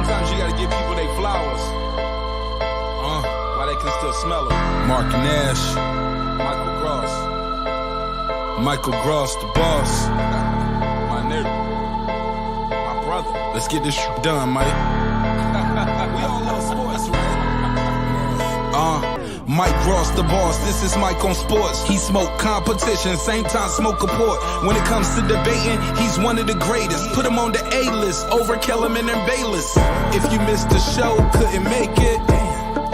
Sometimes you gotta give people their flowers. While they can still smell it. Mark Nash. Michael Gross, the boss. My nigga. My brother. Let's get this shit done, Mike. We all love sports, right? Mike Gross, the boss. This is Mike on sports. He smoke competition, same time smoke a port. When it comes to debating, he's one of the greatest. Put him on the A-list over Kellerman and Bayless. If you missed the show, couldn't make it,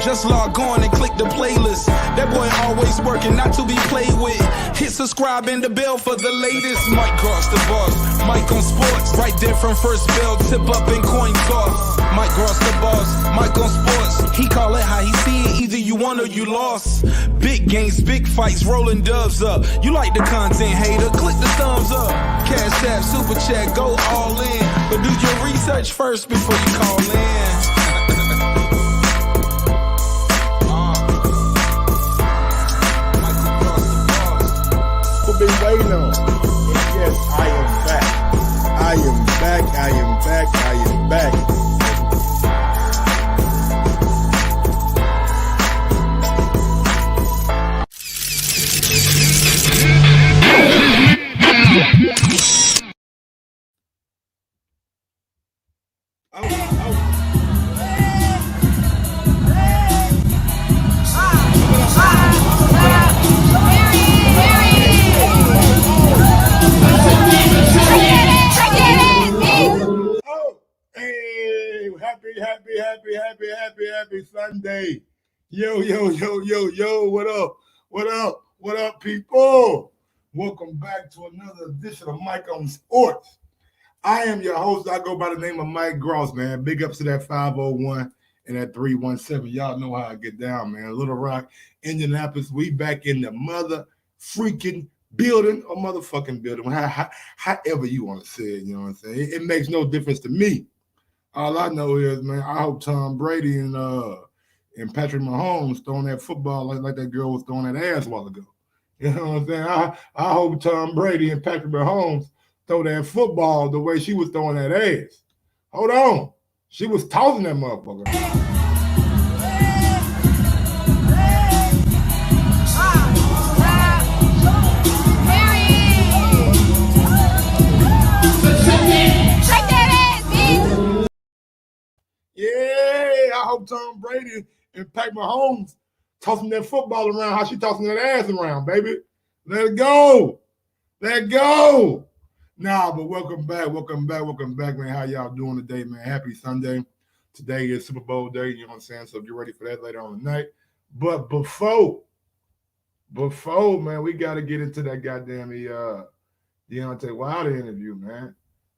just log on and click the playlist. That boy always working, not to be played with. Hit subscribe and the bell for the latest. Mike Gross, the boss. Mike on sports. Right there from first bell, tip up and coin toss. Mike Gross, the boss. Mike on sports. He call it how he see it. Either you won or you lost. Big games, big fights, rolling dubs up. You like the content, hater? Click the thumbs up. Cashapp, super chat, go all in. But do your research first before you call in. Been waiting on. And yes, I am back. I am back. I am back. I am back. Happy Sunday. Yo, what up? What up, people? Welcome back to another edition of Mike on Sports. I am your host. I go by the name of Mike Gross, man. Big ups to that 501 and that 317. Y'all know how I get down, man. Little Rock, Indianapolis. We back in the mother freaking building or motherfucking building. However you want to say it, you know what I'm saying? It makes no difference to me. All I know is, man, I hope Tom Brady and Patrick Mahomes throwing that football like that girl was throwing that ass a while ago. You know what I'm saying? I hope Tom Brady and Patrick Mahomes throw that football the way she was throwing that ass. Hold on. She was tossing that motherfucker. Yeah, I hope Tom Brady and Patrick Mahomes tossing that football around how she tossing that ass around, baby. Let it go. Let it go. Nah, but welcome back, man. How y'all doing today, man? Happy Sunday. Today is Super Bowl day, you know what I'm saying? So get ready for that later on tonight. But before, man, we got to get into that goddamn Deontay Wilder interview, man.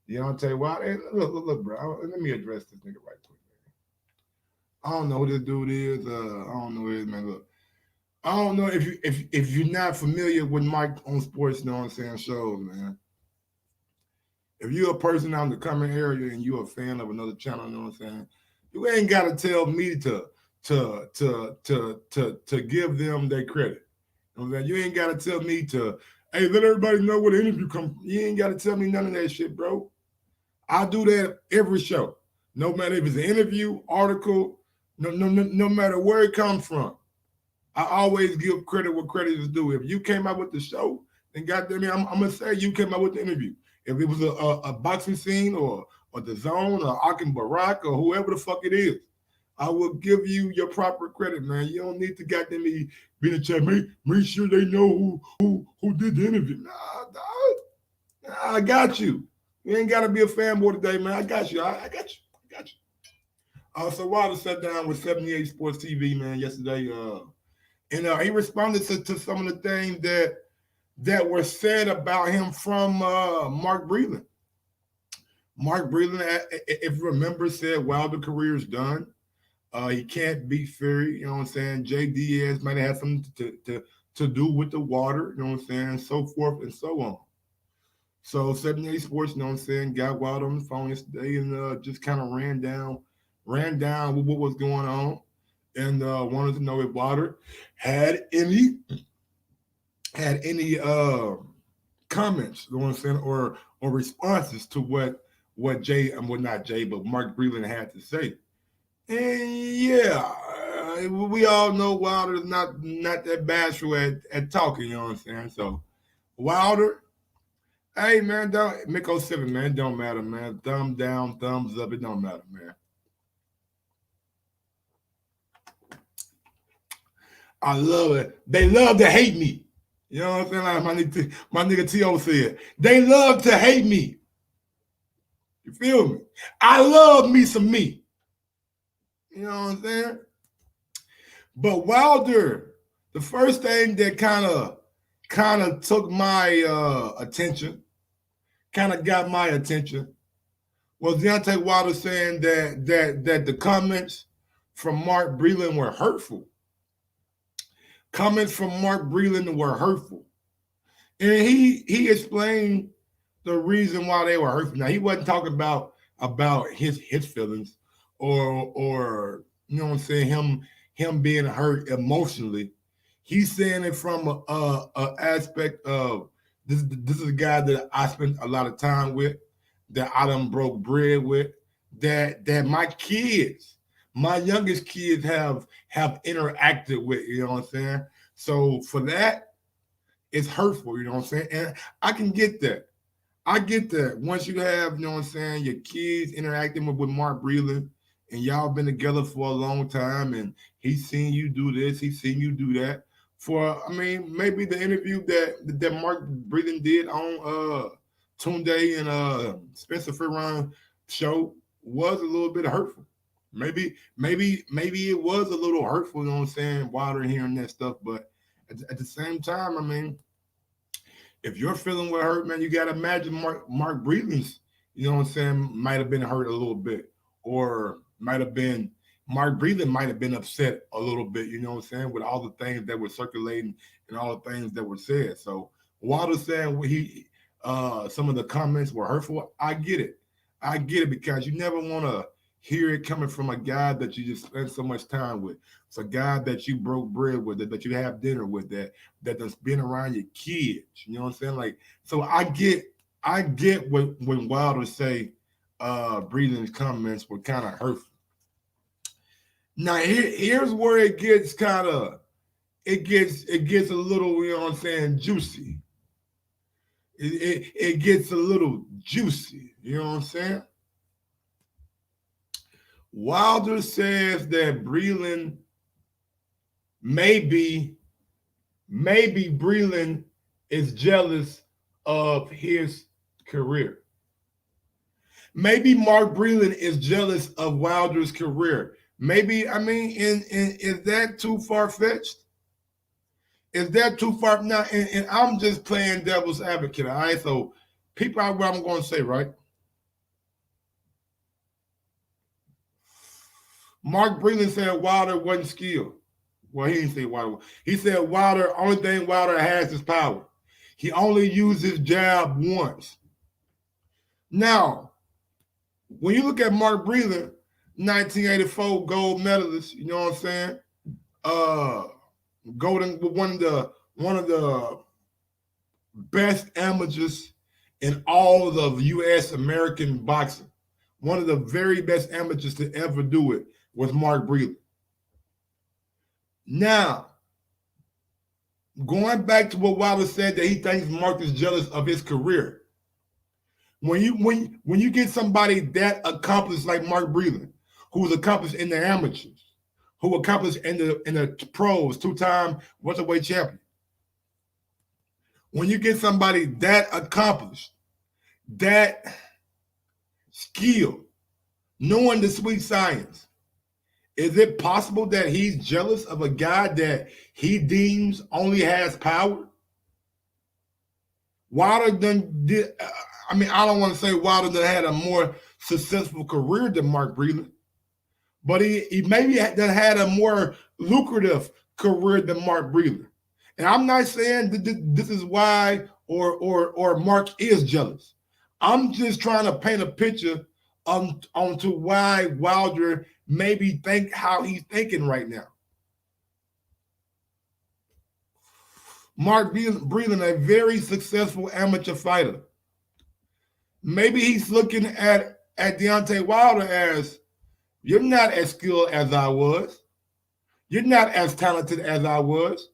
Deontay Wilder. Look, bro. Let me address this nigga right quick. I don't know who this dude is. I don't know who it is, man. Look, I don't know if you're not familiar with Mike on Sports, you know what I'm saying, shows, man. If you're a person out in the comment area and you're a fan of another channel, you know what I'm saying, you ain't got to tell me to give them their credit. You know what I'm saying? You ain't got to tell me to, hey, let everybody know where the interview comes from. You ain't got to tell me none of that shit, bro. I do that every show. No matter if it's an interview, article, no matter where it comes from. I always give credit where credit is due. If you came out with the show, then goddamn it, I'm gonna say you came out with the interview. If it was a boxing scene or the zone or Akin Barak or whoever the fuck it is, I will give you your proper credit, man. You don't need to goddamn be in the chat. Make sure they know who did the interview. Nah, I got you. You ain't gotta be a fanboy today, man. I got you. I got you. So Wilder sat down with 78 Sports TV, man, yesterday. And he responded to some of the things that were said about him from Mark Breland. Mark Breland, if you remember, said Wilder's career is done. He can't beat Fury, you know what I'm saying? Jay Diaz might have something to do with the water, you know what I'm saying? So forth and so on. So 78 Sports, you know what I'm saying, got Wilder on the phone yesterday and just kind of ran down what was going on and wanted to know if Wilder had any comments, you know what I'm saying, or responses to what what not Jay, but Mark Breland had to say. And yeah, we all know Wilder's not that bashful at talking, you know what I'm saying? So Wilder, hey man, don't Miko 7, man, don't matter, man. Thumb down, thumbs up, it don't matter, man. I love it. They love to hate me. You know what I'm saying? Like my nigga T.O. said, they love to hate me. You feel me? I love me some me. You know what I'm saying? But Wilder, the first thing that kind of took my attention, kind of got my attention, was Deontay Wilder saying that the comments from Mark Breland were hurtful. Comments from Mark Breland were hurtful. And he explained the reason why they were hurtful. Now, he wasn't talking about his feelings or you know what I'm saying, him being hurt emotionally. He's saying it from a aspect of this is a guy that I spent a lot of time with, that I done broke bread with, that my kids, my youngest kids have interacted with, you know what I'm saying? So for that, it's hurtful, you know what I'm saying? And I can get that. I get that. Once you have, you know what I'm saying, your kids interacting with Mark Breland, and y'all been together for a long time, and he's seen you do this, he's seen you do that. Maybe the interview that Mark Breland did on Tunde and Spencer Furron show was a little bit hurtful. Maybe it was a little hurtful, you know what I'm saying, Wilder hearing that stuff, but at the same time, I mean, if you're feeling what hurt, man, you got to imagine Mark Breland's, you know what I'm saying, might have been hurt a little bit, or Mark Breland might have been upset a little bit, you know what I'm saying, with all the things that were circulating and all the things that were said. So Wilder saying some of the comments were hurtful, I get it because you never want to hear it coming from a guy that you just spend so much time with. It's a guy that you broke bread with, that you have dinner with, that's been around your kids. You know what I'm saying? Like, so I get when Wilder say Breland's comments were kind of hurtful. Now here's where it gets it gets a little, you know what I'm saying, juicy. It gets a little juicy, you know what I'm saying? Wilder says that Breland maybe Breland is jealous of his career. Maybe Mark Breland is jealous of Wilder's career. Maybe, I mean, is that too far-fetched? Is that too far? Now, and I'm just playing devil's advocate, all right? So people out what I'm going to say, right? Mark Breland said Wilder wasn't skilled. Well, he didn't say Wilder. He said only thing Wilder has is power. He only used his jab once. Now, when you look at Mark Breland, 1984 gold medalist, you know what I'm saying? One of the best amateurs in all of U.S. American boxing. One of the very best amateurs to ever do it was Mark Breland. Now, going back to what Wilder said, that he thinks Mark is jealous of his career. When you get somebody that accomplished like Mark Breland, who was accomplished in the amateurs, who accomplished in the pros, 2-time welterweight champion. When you get somebody that accomplished, that skilled, knowing the sweet science, is it possible that he's jealous of a guy that he deems only has power? Wilder did. I don't want to say Wilder had a more successful career than Mark Breland, but he maybe had a more lucrative career than Mark Breland. And I'm not saying that this is why or Mark is jealous. I'm just trying to paint a picture onto why Wilder maybe think how he's thinking right now. Mark Breland, a very successful amateur fighter. maybe he's looking at Deontay Wilder as, you're not as skilled as I was. You're not as talented as I was.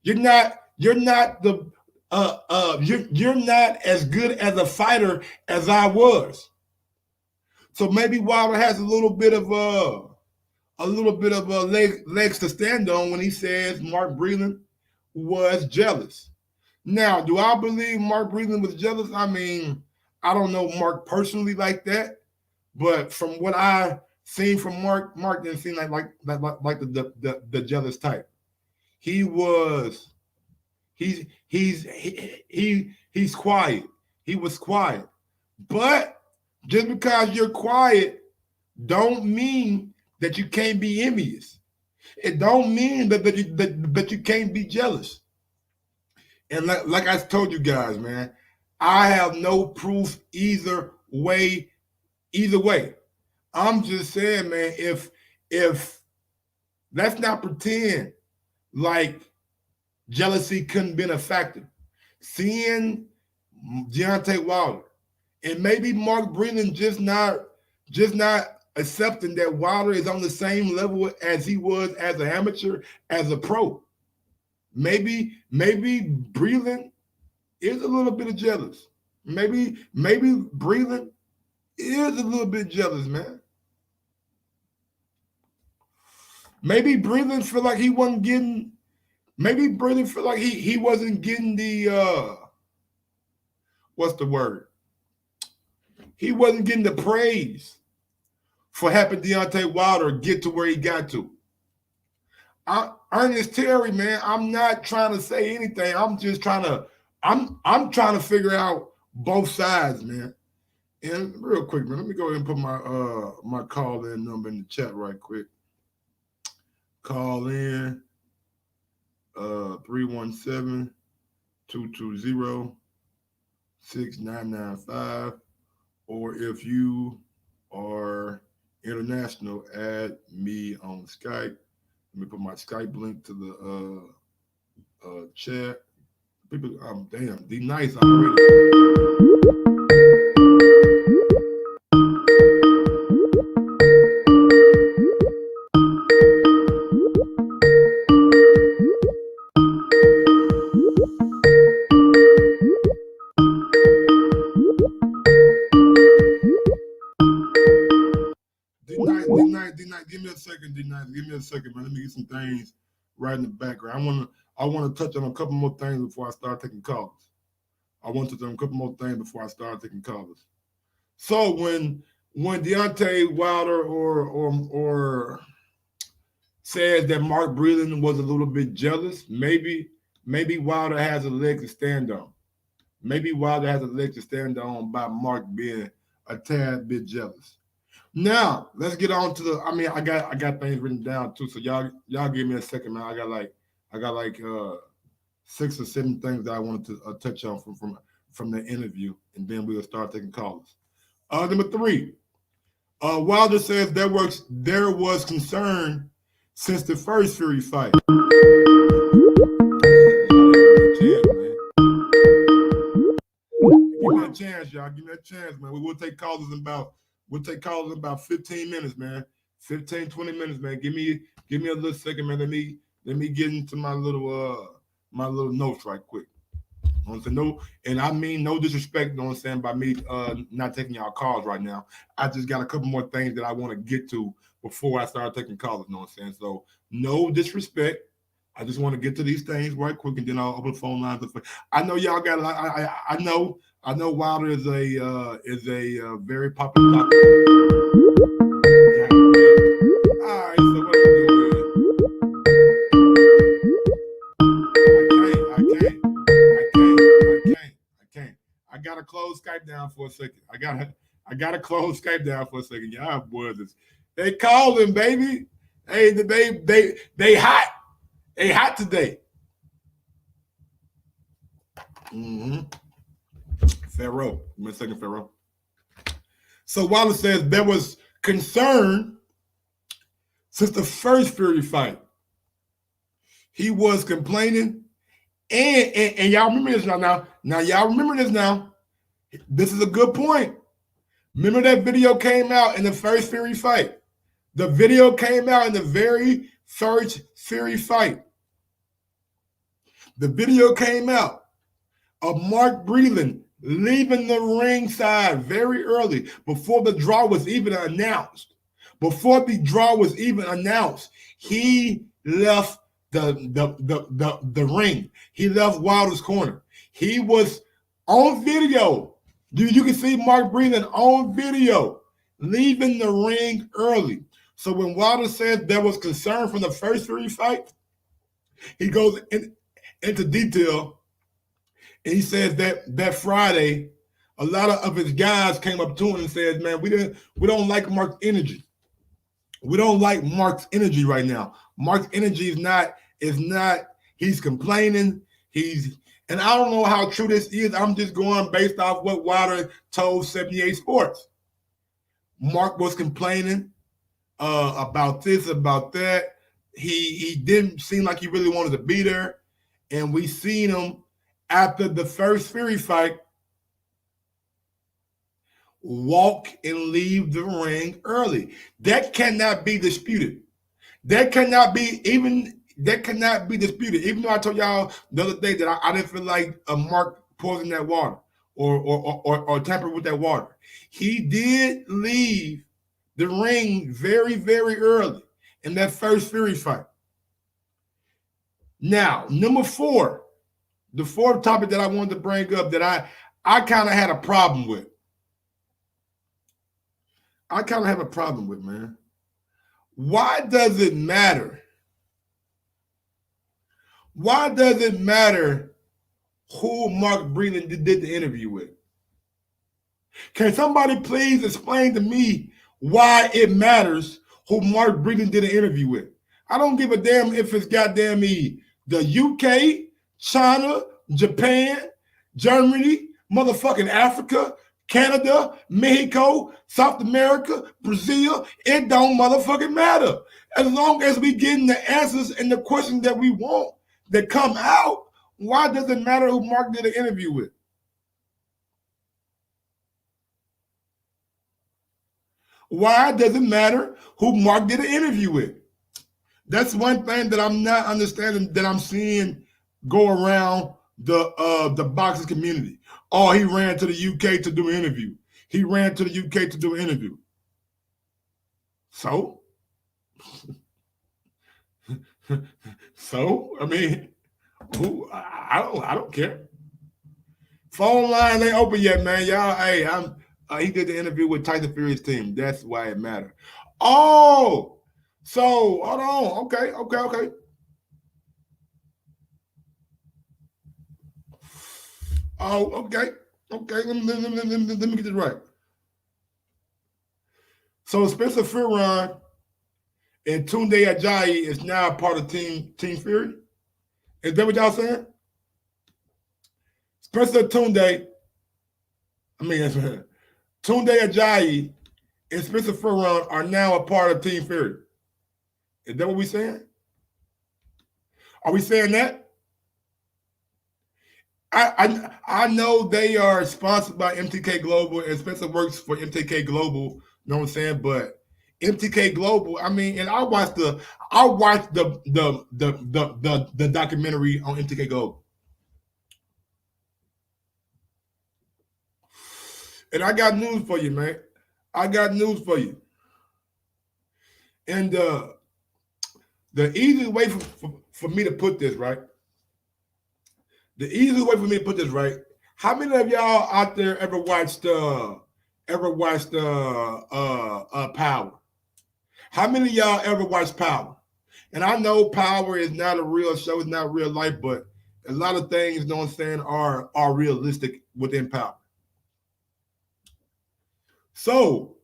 You're not the you're not as good as a fighter as I was. So maybe Wilder has a little bit of legs to stand on when he says Mark Breland was jealous. Now, do I believe Mark Breland was jealous? I mean, I don't know Mark personally like that, but from what I seen from Mark didn't seem like the jealous type. He's quiet. He was quiet. But just because you're quiet don't mean that you can't be envious. It don't mean that you can't be jealous. And like I told you guys, man, I have no proof either way. I'm just saying, man, if let's not pretend like jealousy couldn't been a factor. Seeing Deontay Wilder and maybe Mark Breland just not accepting that Wilder is on the same level as he was as an amateur, as a pro. Maybe Breland is a little bit of jealous. Maybe Breland is a little bit jealous, man. Maybe Breland feel like he wasn't getting. Maybe Breland feel like he wasn't getting the what's the word? He wasn't getting the praise for helping Deontay Wilder get to where he got to. Ernest Terry, man, I'm not trying to say anything. I'm just trying to. I'm trying to figure out both sides, man. And real quick, man, let me go ahead and put my call-in number in the chat right quick. Call in 317-220-6995. Or if you are international, add me on Skype. Let me put my Skype link to the chat. People, damn, D nice already. D-Night, give me a second, D-Night. Give me a second, man. Let me get some things right in the background. I want to touch on a couple more things before I start taking callers. So when Deontay Wilder or says that Mark Breland was a little bit jealous, maybe Wilder has a leg to stand on. Maybe Wilder has a leg to stand on by Mark being a tad bit jealous. Now let's get on to the. I mean, I got things written down too. So y'all give me a second, man. I got like 6 or 7 things that I wanted to touch on from the interview, and then we'll start taking callers. Number 3, Wilder says there was concern since the first Fury fight. Give me a chance, y'all. Give me a chance, man. We'll take callers in about 15 minutes, man. 15, 20 minutes, man. Give me a little second, man. Let me get into my little notes right quick. No, and I mean no disrespect, you know what I'm saying, by me not taking y'all calls right now. I just got a couple more things that I want to get to before I start taking calls, you know what I'm saying? So no disrespect. I just want to get to these things right quick, and then I'll open the phone lines. I know y'all got. I know Wilder is a very popular topic. All right, so what am I doing? I can't. I gotta close Skype down for a second. I gotta close Skype down for a second. Y'all boys, they calling, baby. Hey, they hot. They hot today. Furron. Give me a second, Furron. So Wilder says there was concern since the first Fury fight. He was complaining, and y'all remember this now. Now y'all remember this now. This is a good point. Remember that video came out in the first Fury fight. The video came out in the very first Fury fight. The video came out of Mark Breland leaving the ringside very early, before the draw was even announced. Before the draw was even announced, he left the ring. He left Wilder's corner. He was on video. You can see Mark Breland on video leaving the ring early. So when Wilder said there was concern from the first Fury fight, he goes into detail, and he says that Friday, a lot of his guys came up to him and said, "Man, we don't like Mark's energy. We don't like Mark's energy right now. Mark's energy is not. He's complaining. And I don't know how true this is. I'm just going based off what Wilder told 78 Sports. Mark was complaining about this, about that. He didn't seem like he really wanted to be there. And we seen him after the first Fury fight walk and leave the ring early. That cannot be disputed. That cannot be disputed. Even though I told y'all the other day that I didn't feel like Mark poisoned that water or tampered with that water. He did leave the ring very, very early in that first Fury fight. Now, number 4, the fourth topic that I wanted to bring up that I kind of had a problem with. I kind of have a problem with, man. Why does it matter? Why does it matter who Mark Breland did the interview with? Can somebody please explain to me why it matters who Mark Breland did an interview with? I don't give a damn if it's goddamn me, the UK, China, Japan, Germany, motherfucking Africa, Canada, Mexico, South America, Brazil. It don't motherfucking matter. As long as we getting the answers and the questions that we want that come out, why does it matter who Mark did an interview with? Why does it matter who Mark did an interview with? That's one thing that I'm not understanding, that I'm seeing go around the boxing community. Oh, he ran to the UK to do an interview. He ran to the UK to do an interview. So? So, I mean, I don't care. Phone line ain't open yet, man. Y'all, hey, he did the interview with Tyson Fury's team. That's why it mattered. Oh, so hold on. Okay. Oh, okay. Let me get this right. So Spencer Furron and Tunde Ajayi is now part of Team Fury. Is that what y'all saying? Tunde Ajayi and Spencer Furron are now a part of Team Fury. Is that what we're saying? Are we saying that? I know they are sponsored by MTK Global, and Spencer works for MTK Global. You know what I'm saying? But MTK Global, I mean, and I watched the documentary on MTK Global. And I got news for you, man. I got news for you. And the easiest way for me to put this, right? The easiest way for me to put this, right? How many of y'all out there ever watched Power? How many of y'all ever watched Power? And I know Power is not a real show, it's not real life, but a lot of things, you know what I'm saying, are realistic within Power. So,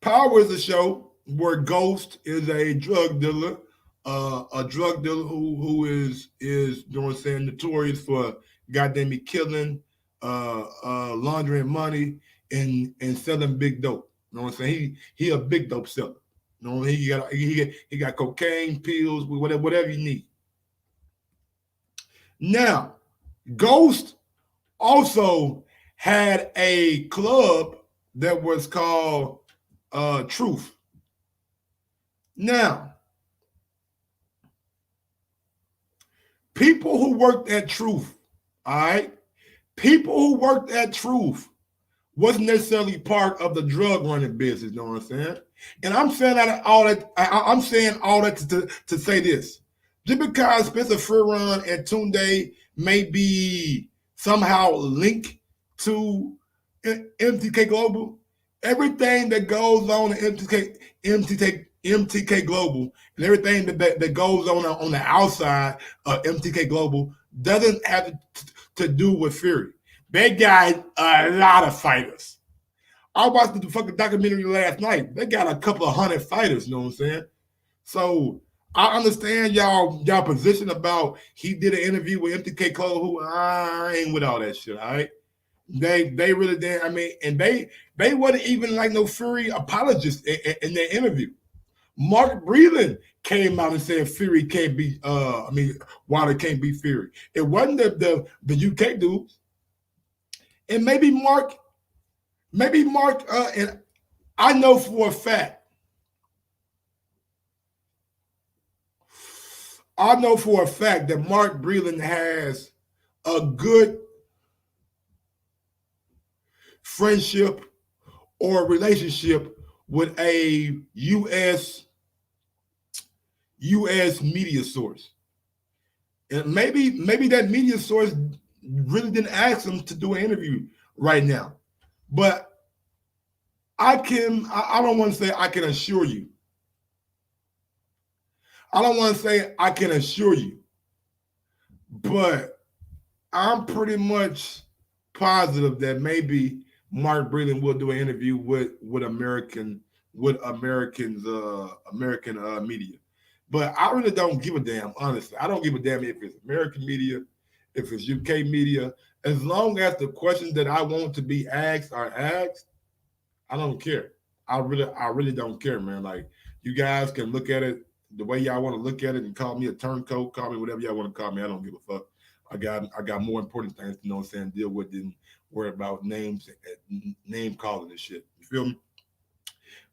Power is a show where Ghost is a drug dealer who is you know what I'm saying, notorious for goddamn me killing, laundering money, and selling big dope. You know what I'm saying? He a big dope seller. You know what I mean? He got cocaine, pills, whatever you need. Now, Ghost also had a club that was called Truth. Now, people who worked at Truth, all right, people who worked at Truth wasn't necessarily part of the drug running business, you know what I'm saying? And I'm saying I'm saying all that to say this. Just because Spencer Furron and Tunde may be somehow linked to MTK Global, everything that goes on in MTK Global and everything that goes on the outside of MTK Global doesn't have to do with Fury. They got a lot of fighters. I watched the fucking documentary last night. They got a couple of 100 fighters, you know what I'm saying? So I understand y'all position about he did an interview with MTK Global, who I ain't with all that shit, all right? They really did. I mean, and they wasn't even like no Fury apologists in their interview. Mark Breland came out and said Fury can't be Wilder can't be Fury. It wasn't the UK dudes. And maybe Mark, and I know for a fact, that Mark Breland has a good friendship or relationship with a U.S. media source. And maybe that media source really didn't ask him to do an interview right now. But I don't want to say I can assure you. I don't want to say I can assure you. But I'm pretty much positive that maybe Mark Breland will do an interview with American media. But I really don't give a damn, honestly. I don't give a damn if it's American media, if it's UK media. As long as the questions that I want to be asked are asked, I don't care. I really don't care, man. Like, you guys can look at it the way y'all want to look at it and call me a turncoat, call me whatever y'all want to call me. I don't give a fuck. I got more important things to know what I'm saying, deal with than worry about name calling and shit. You feel me?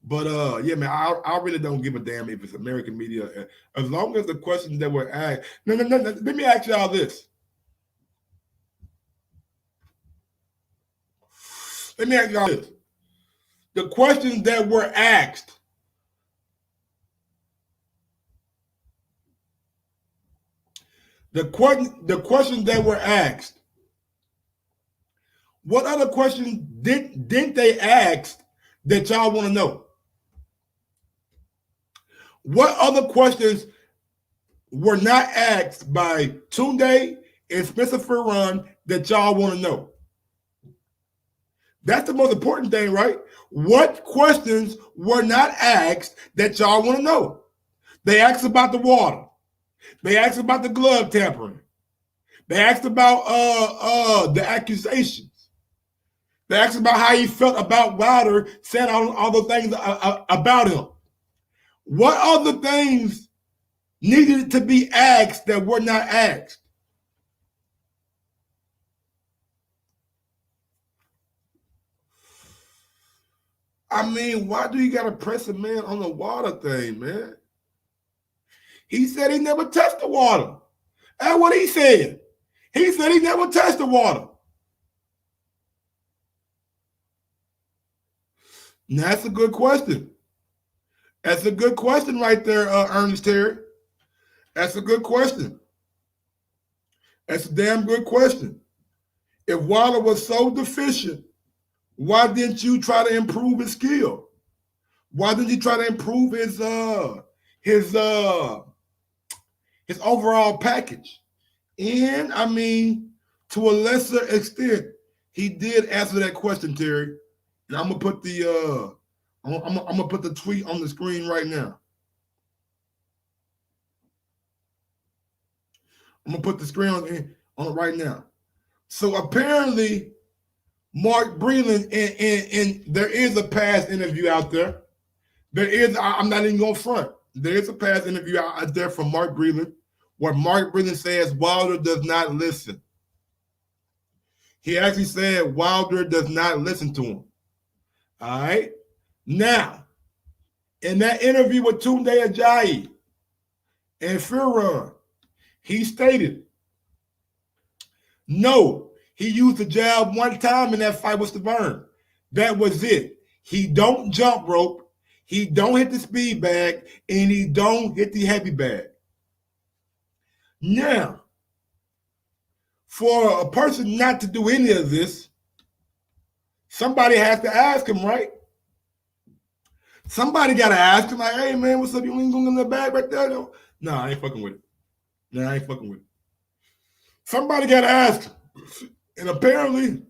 But yeah, man, I really don't give a damn if it's American media. As long as the questions that were asked. No. Let me ask y'all this. Let me ask y'all this. The questions that were asked. The questions that were asked. What other questions didn't they ask that y'all want to know? What other questions were not asked by Tunde and Spencer Furron that y'all want to know? That's the most important thing, right? What questions were not asked that y'all want to know? They asked about the water. They asked about the glove tampering. They asked about the accusations. They asked about how he felt about Wilder saying all the things about him. What other things needed to be asked that were not asked? I mean, why do you got to press a man on the water thing, man? He said he never touched the water. That's what he said. He said he never touched the water. Now, that's a good question. That's a good question right there, Ernest Terry. That's a good question. That's a damn good question. If Wilder was so deficient, why didn't you try to improve his skill? Why didn't you try to improve his overall package? And I mean, to a lesser extent, he did answer that question, Terry. And I'm gonna put the I'm gonna put the tweet on the screen right now. I'm gonna put the screen on it right now. So apparently, Mark Breland, and there is a past interview out there. There is, I'm not even going front. There is a past interview out there from Mark Breland where Mark Breland says Wilder does not listen. He actually said Wilder does not listen to him. All right. Now, in that interview with Tunde Ajayi and Furron, he stated, no, he used the jab one time in that fight with Furron. That was it. He don't jump rope, he don't hit the speed bag, and he don't hit the heavy bag. Now, for a person not to do any of this, somebody has to ask him, right? Somebody got to ask him, like, hey, man, what's up? You ain't going in the bag right there? No, I ain't fucking with it. Somebody got to ask him. And apparently,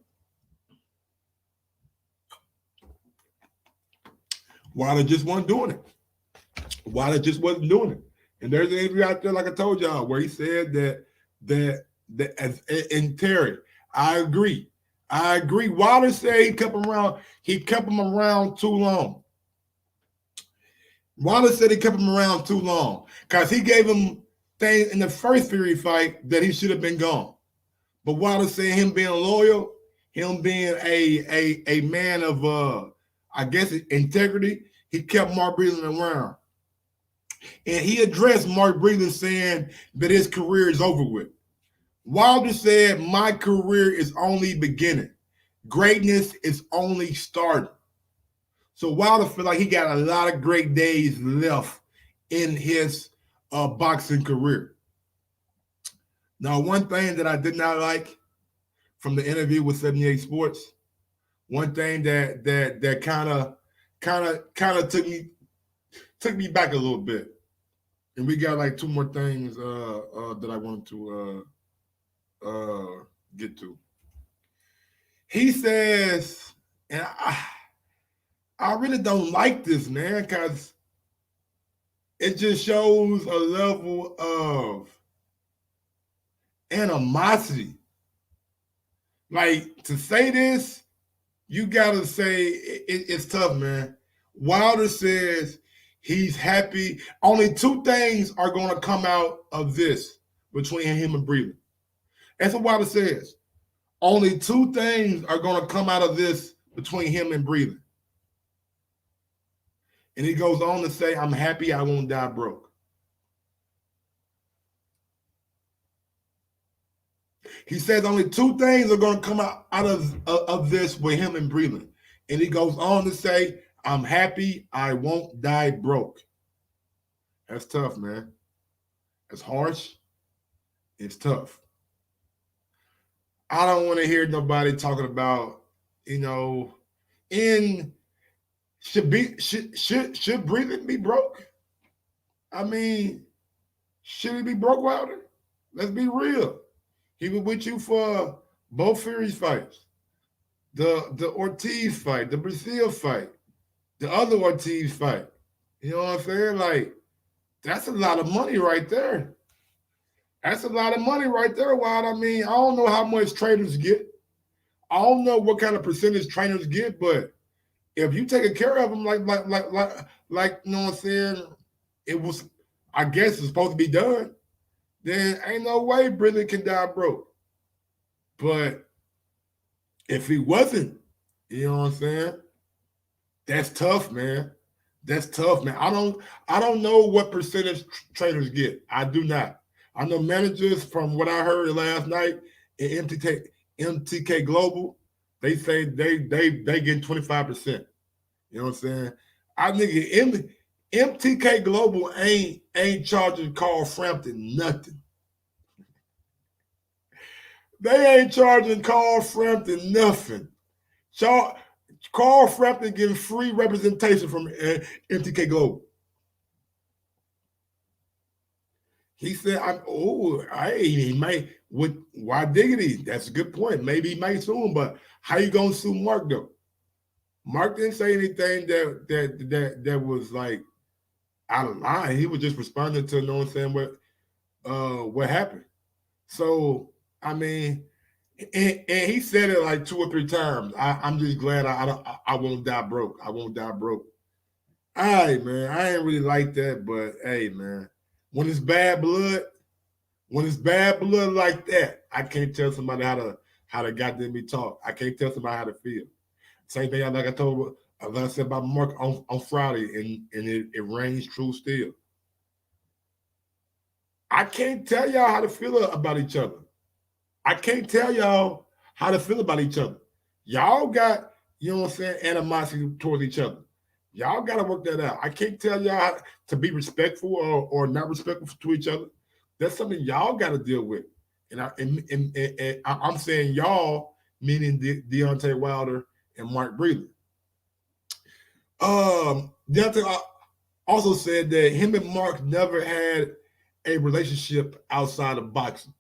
Wilder just wasn't doing it. And there's an interview out there, like I told y'all, where he said that and Terry, I agree. Wilder said he kept him around too long. Wilder said he kept him around too long because he gave him things in the first Fury fight that he should have been gone. But Wilder said him being loyal, him being a man of I guess integrity, he kept Mark Breland around. And he addressed Mark Breland saying that his career is over with. Wilder said, my career is only beginning. Greatness is only starting. So Wilder feel like he got a lot of great days left in his boxing career. Now, one thing that I did not like from the interview with 78 Sports, one thing that kind of took me back a little bit. And we got like two more things that I wanted to get to. He says, and I really don't like this, man, because it just shows a level of animosity. Like, to say this, you got to say it's tough, man. Wilder says he's happy. Only two things are going to come out of this between him and Breland. That's what Wilder says. Only two things are going to come out of this between him and Breland. And he goes on to say, I'm happy I won't die broke. He says only two things are going to come out of this with him and Breland. And he goes on to say, I'm happy I won't die broke. That's tough, man. It's harsh. It's tough. I don't want to hear nobody talking about, should Breland be broke? I mean, should he be broke, Wilder? Let's be real. He was with you for both Fury's fights. The Ortiz fight, the Brazil fight, the other Ortiz fight. You know what I'm saying? Like, that's a lot of money right there. That's a lot of money right there, Wild. I mean, I don't know how much trainers get. I don't know what kind of percentage trainers get, but if you take care of them like you know what I'm saying, I guess it's supposed to be done, then ain't no way Breland can die broke. But if he wasn't, you know what I'm saying, that's tough, man. That's tough, man. I don't know what percentage trainers get. I do not. I know managers, from what I heard last night in MTK Global, they say they get 25%. You know what I'm saying? I think MTK Global ain't charging Carl Frampton nothing. They ain't charging Carl Frampton nothing. Carl Frampton getting free representation from MTK Global. He said, he might, why diggity? That's a good point. Maybe he might sue him, but how you going to sue Mark, though? Mark didn't say anything that was like out of line. He was just responding to, you know what I'm saying, what happened. So, I mean, and he said it like 2 or 3 times. I'm just glad I won't die broke. I won't die broke. All right, man. I ain't really like that, but hey, man. When it's bad blood like that, I can't tell somebody how how they got them be talk. I can't tell somebody how to feel. Same thing like I said about Mark on Friday, and it reigns true still. I can't tell y'all how to feel about each other. I can't tell y'all how to feel about each other. Y'all got, you know what I'm saying, animosity towards each other. Y'all got to work that out. I can't tell y'all to be respectful or not respectful to each other. That's something y'all got to deal with. And I'm saying y'all, meaning Deontay Wilder and Mark Breland. Deontay also said that him and Mark never had a relationship outside of boxing.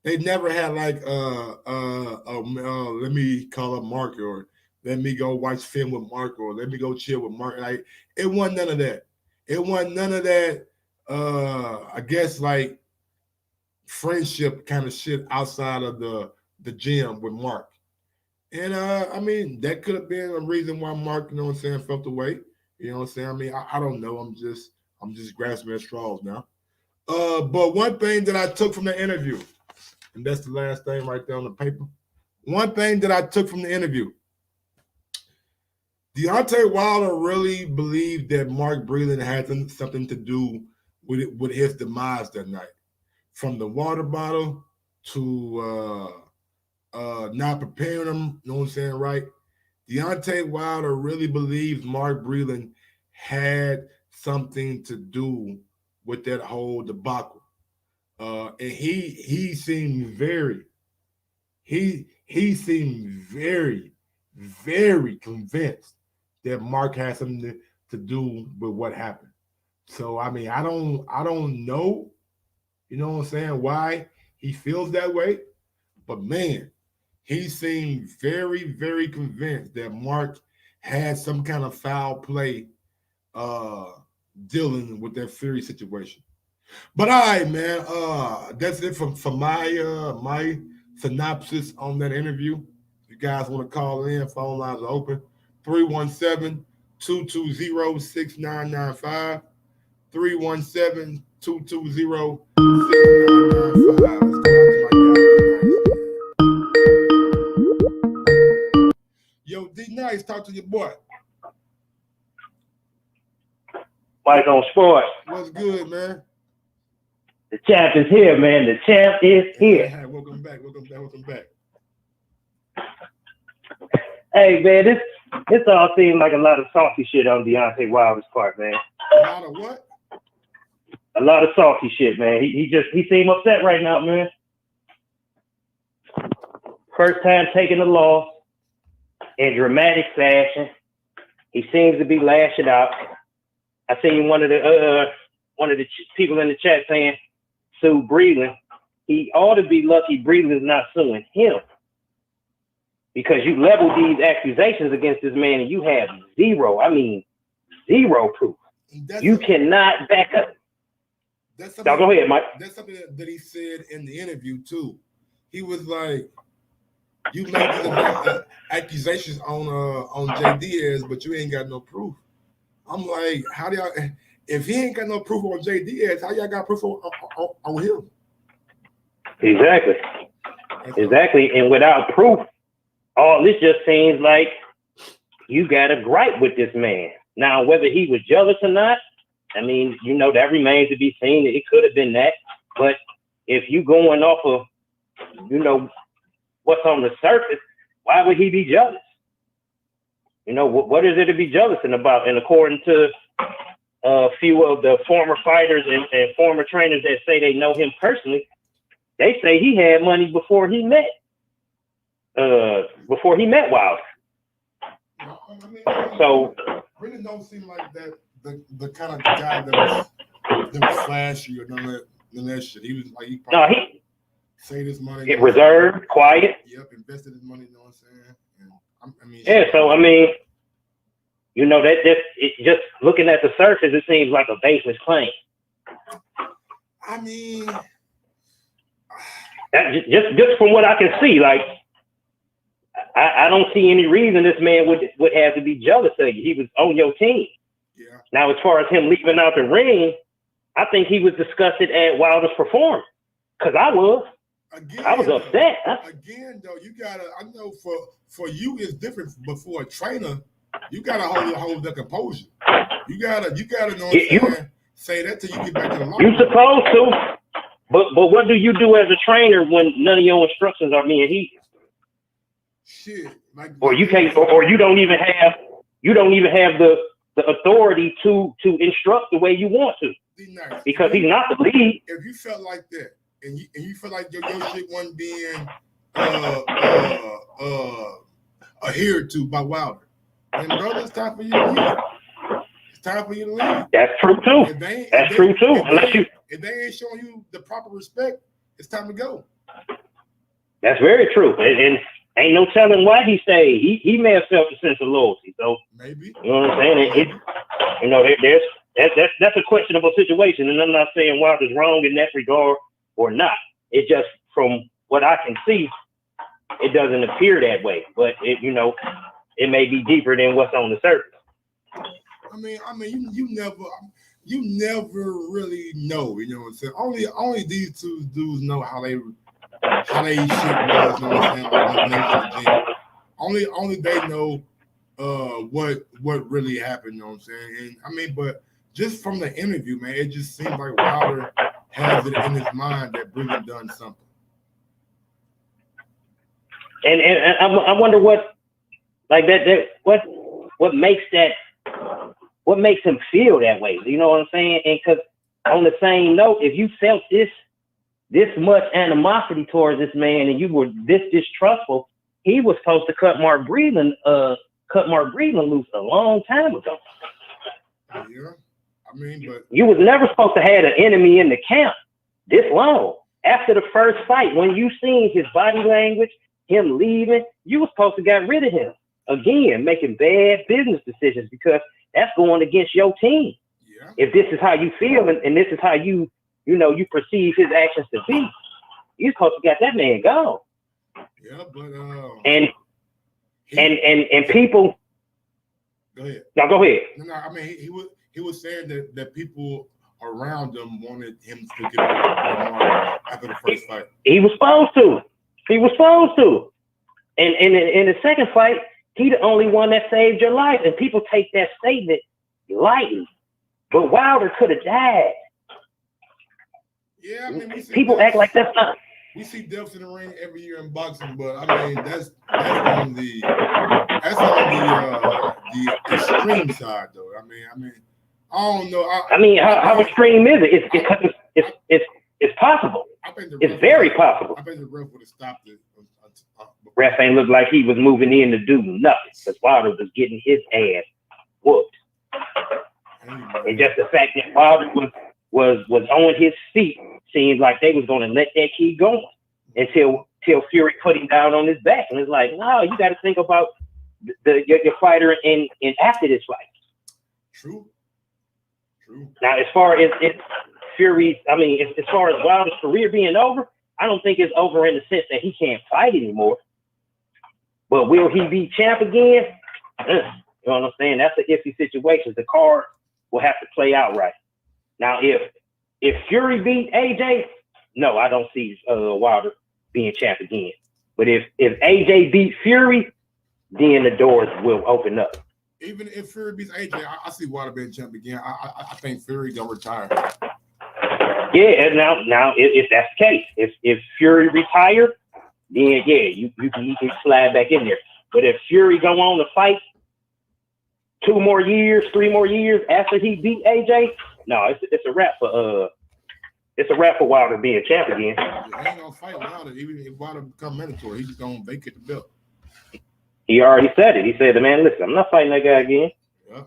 They never had like let me call up Mark, or let me go watch film with Mark, or let me go chill with Mark. Like, it wasn't none of that. It wasn't none of that. I guess like friendship kind of shit outside of the gym with Mark. And I mean, that could have been a reason why Mark, you know what I'm saying, felt away. You know what I'm saying? I mean, I don't know. I'm just grasping at straws now. But one thing that I took from the interview, and that's the last thing right there on the paper. One thing that I took from the interview, Deontay Wilder really believed that Mark Breland had something to do with his demise that night. From the water bottle to not preparing him, you know what I'm saying, right? Deontay Wilder really believes Mark Breland had something to do with that whole debacle. And he seemed very convinced that Mark has something to do with what happened. So I mean, I don't know, you know what I'm saying, why he feels that way, but man, he seemed very, very convinced that Mark had some kind of foul play dealing with that Fury situation. But all right, man. That's it for my synopsis on that interview. If you guys want to call in, phone lines are open. 317-220-6995. 317-220-6995. Yo, D Nice, talk to your boy. Mike on Sports. What's good, man? The champ is here, man. The champ is here. Hey, welcome back. Hey, man, this all seemed like a lot of salty shit on Deontay Wilder's part, man. A lot of what? A lot of salty shit, man. He seemed upset right now, man. First time taking the loss in dramatic fashion. He seems to be lashing out. I seen one of the people in the chat saying, sue Breland. He ought to be lucky Breland's not suing him, because you leveled these accusations against this man and you have zero proof. You cannot back up. Now go ahead, Mike. That's something that he said in the interview too. He was like, you made these accusations on J. Diaz, but you ain't got no proof. I'm like, how do y'all, if he ain't got no proof on J. Diaz, how y'all got proof on him? Exactly. And without proof, all this just seems like you got a gripe with this man. Now, whether he was jealous or not, I mean, you know, that remains to be seen. It could have been that. But if you going off of, you know, what's on the surface, why would he be jealous? You know, what is there to be jealous about? And according to a few of the former fighters and former trainers that say they know him personally, they say he had money before he met Wilder. So really don't seem like that the kind of guy that was flashy or none of that shit. He was like, he saved his money. Reserved, quiet. Yep, invested his money, you know what I'm saying? And so I mean, you know, that just looking at the surface, it seems like a baseless claim. I mean, that just from what I can see, like, I don't see any reason this man would have to be jealous of you. He was on your team. Yeah. Now, as far as him leaving out the ring, I think he was disgusted at Wilder's performance, because I was. Again, I was upset. Again, though, you gotta. I know for you it's different, but for a trainer, you gotta hold the composure. You gotta know what I'm saying. Say that till you get back to the locker room. You're supposed to, but what do you do as a trainer when none of your instructions are being heeded? Shit, or you can't, or you don't even have the authority to instruct the way you want to, because he's not the lead. If you felt like that, and you felt like your shit wasn't being adhered to by Wilder, then brother, it's time for you to leave. Time for you to leave. That's true too. That's true too. If they ain't showing you the proper respect, it's time to go. That's very true. And ain't no telling why he stayed. He may have felt a sense of loyalty. So maybe. You know what I'm saying? That's a questionable situation. And I'm not saying Wilder's wrong in that regard or not. It just, from what I can see, it doesn't appear that way. But it may be deeper than what's on the surface. I mean, you never really know. You know what I'm saying? Only these two dudes know how they shit was. You know what I'm saying? Like when they was in the gym. Only they know what really happened. You know what I'm saying? And but just from the interview, man, it just seems like Wilder has it in his mind that Breland done something. And I wonder what, like that what makes that. What makes him feel that way? You know what I'm saying? And because on the same note, if you felt this much animosity towards this man and you were this distrustful, he was supposed to cut Mark Breland loose a long time ago. Yeah, but you was never supposed to have an enemy in the camp this long. After the first fight, when you seen his body language, him leaving, you was supposed to get rid of him. Again, making bad business decisions, because that's going against your team. Yeah. If this is how you feel and this is how you perceive his actions to be, you're supposed to get that man gone. Yeah, but and people. Go ahead. No, go ahead. No. He was saying that people around him wanted him to get after the first fight. He was supposed to. And in the second fight, he the only one that saved your life, and people take that statement lightly. But Wilder could have died. Yeah, people act like that's not. We see deaths in the ring every year in boxing, but that's on the extreme side, though. I don't know. How extreme is it? It's possible. It's very possible. I think the ref would have stopped it. Ref ain't look like he was moving in to do nothing, because Wilder was getting his ass whooped. And just the fact that Wilder was on his feet seemed like they was going to let that keep going until Fury put him down on his back. And it's like, no, you got to think about your fighter in after this fight. True. Now, as far as Fury, as far as Wilder's career being over, I don't think it's over in the sense that he can't fight anymore. But will he be champ again? You know what I'm saying? That's an iffy situation. The card will have to play out right. Now, if Fury beat AJ, no, I don't see Wilder being champ again. But if AJ beat Fury, then the doors will open up. Even if Fury beats AJ, I see Wilder being champ again. I think Fury gonna retire. Yeah, and now if that's the case, if Fury retired, then yeah, you can slide back in there. But if Fury go on to fight 2 more years, 3 more years after he beat AJ, no, it's a wrap for Wilder being champ again. He ain't gonna fight Wilder. Even if Wilder become mandatory, he's just gonna vacate the belt. He already said it. He said, "Man, listen, I'm not fighting that guy again." Yeah.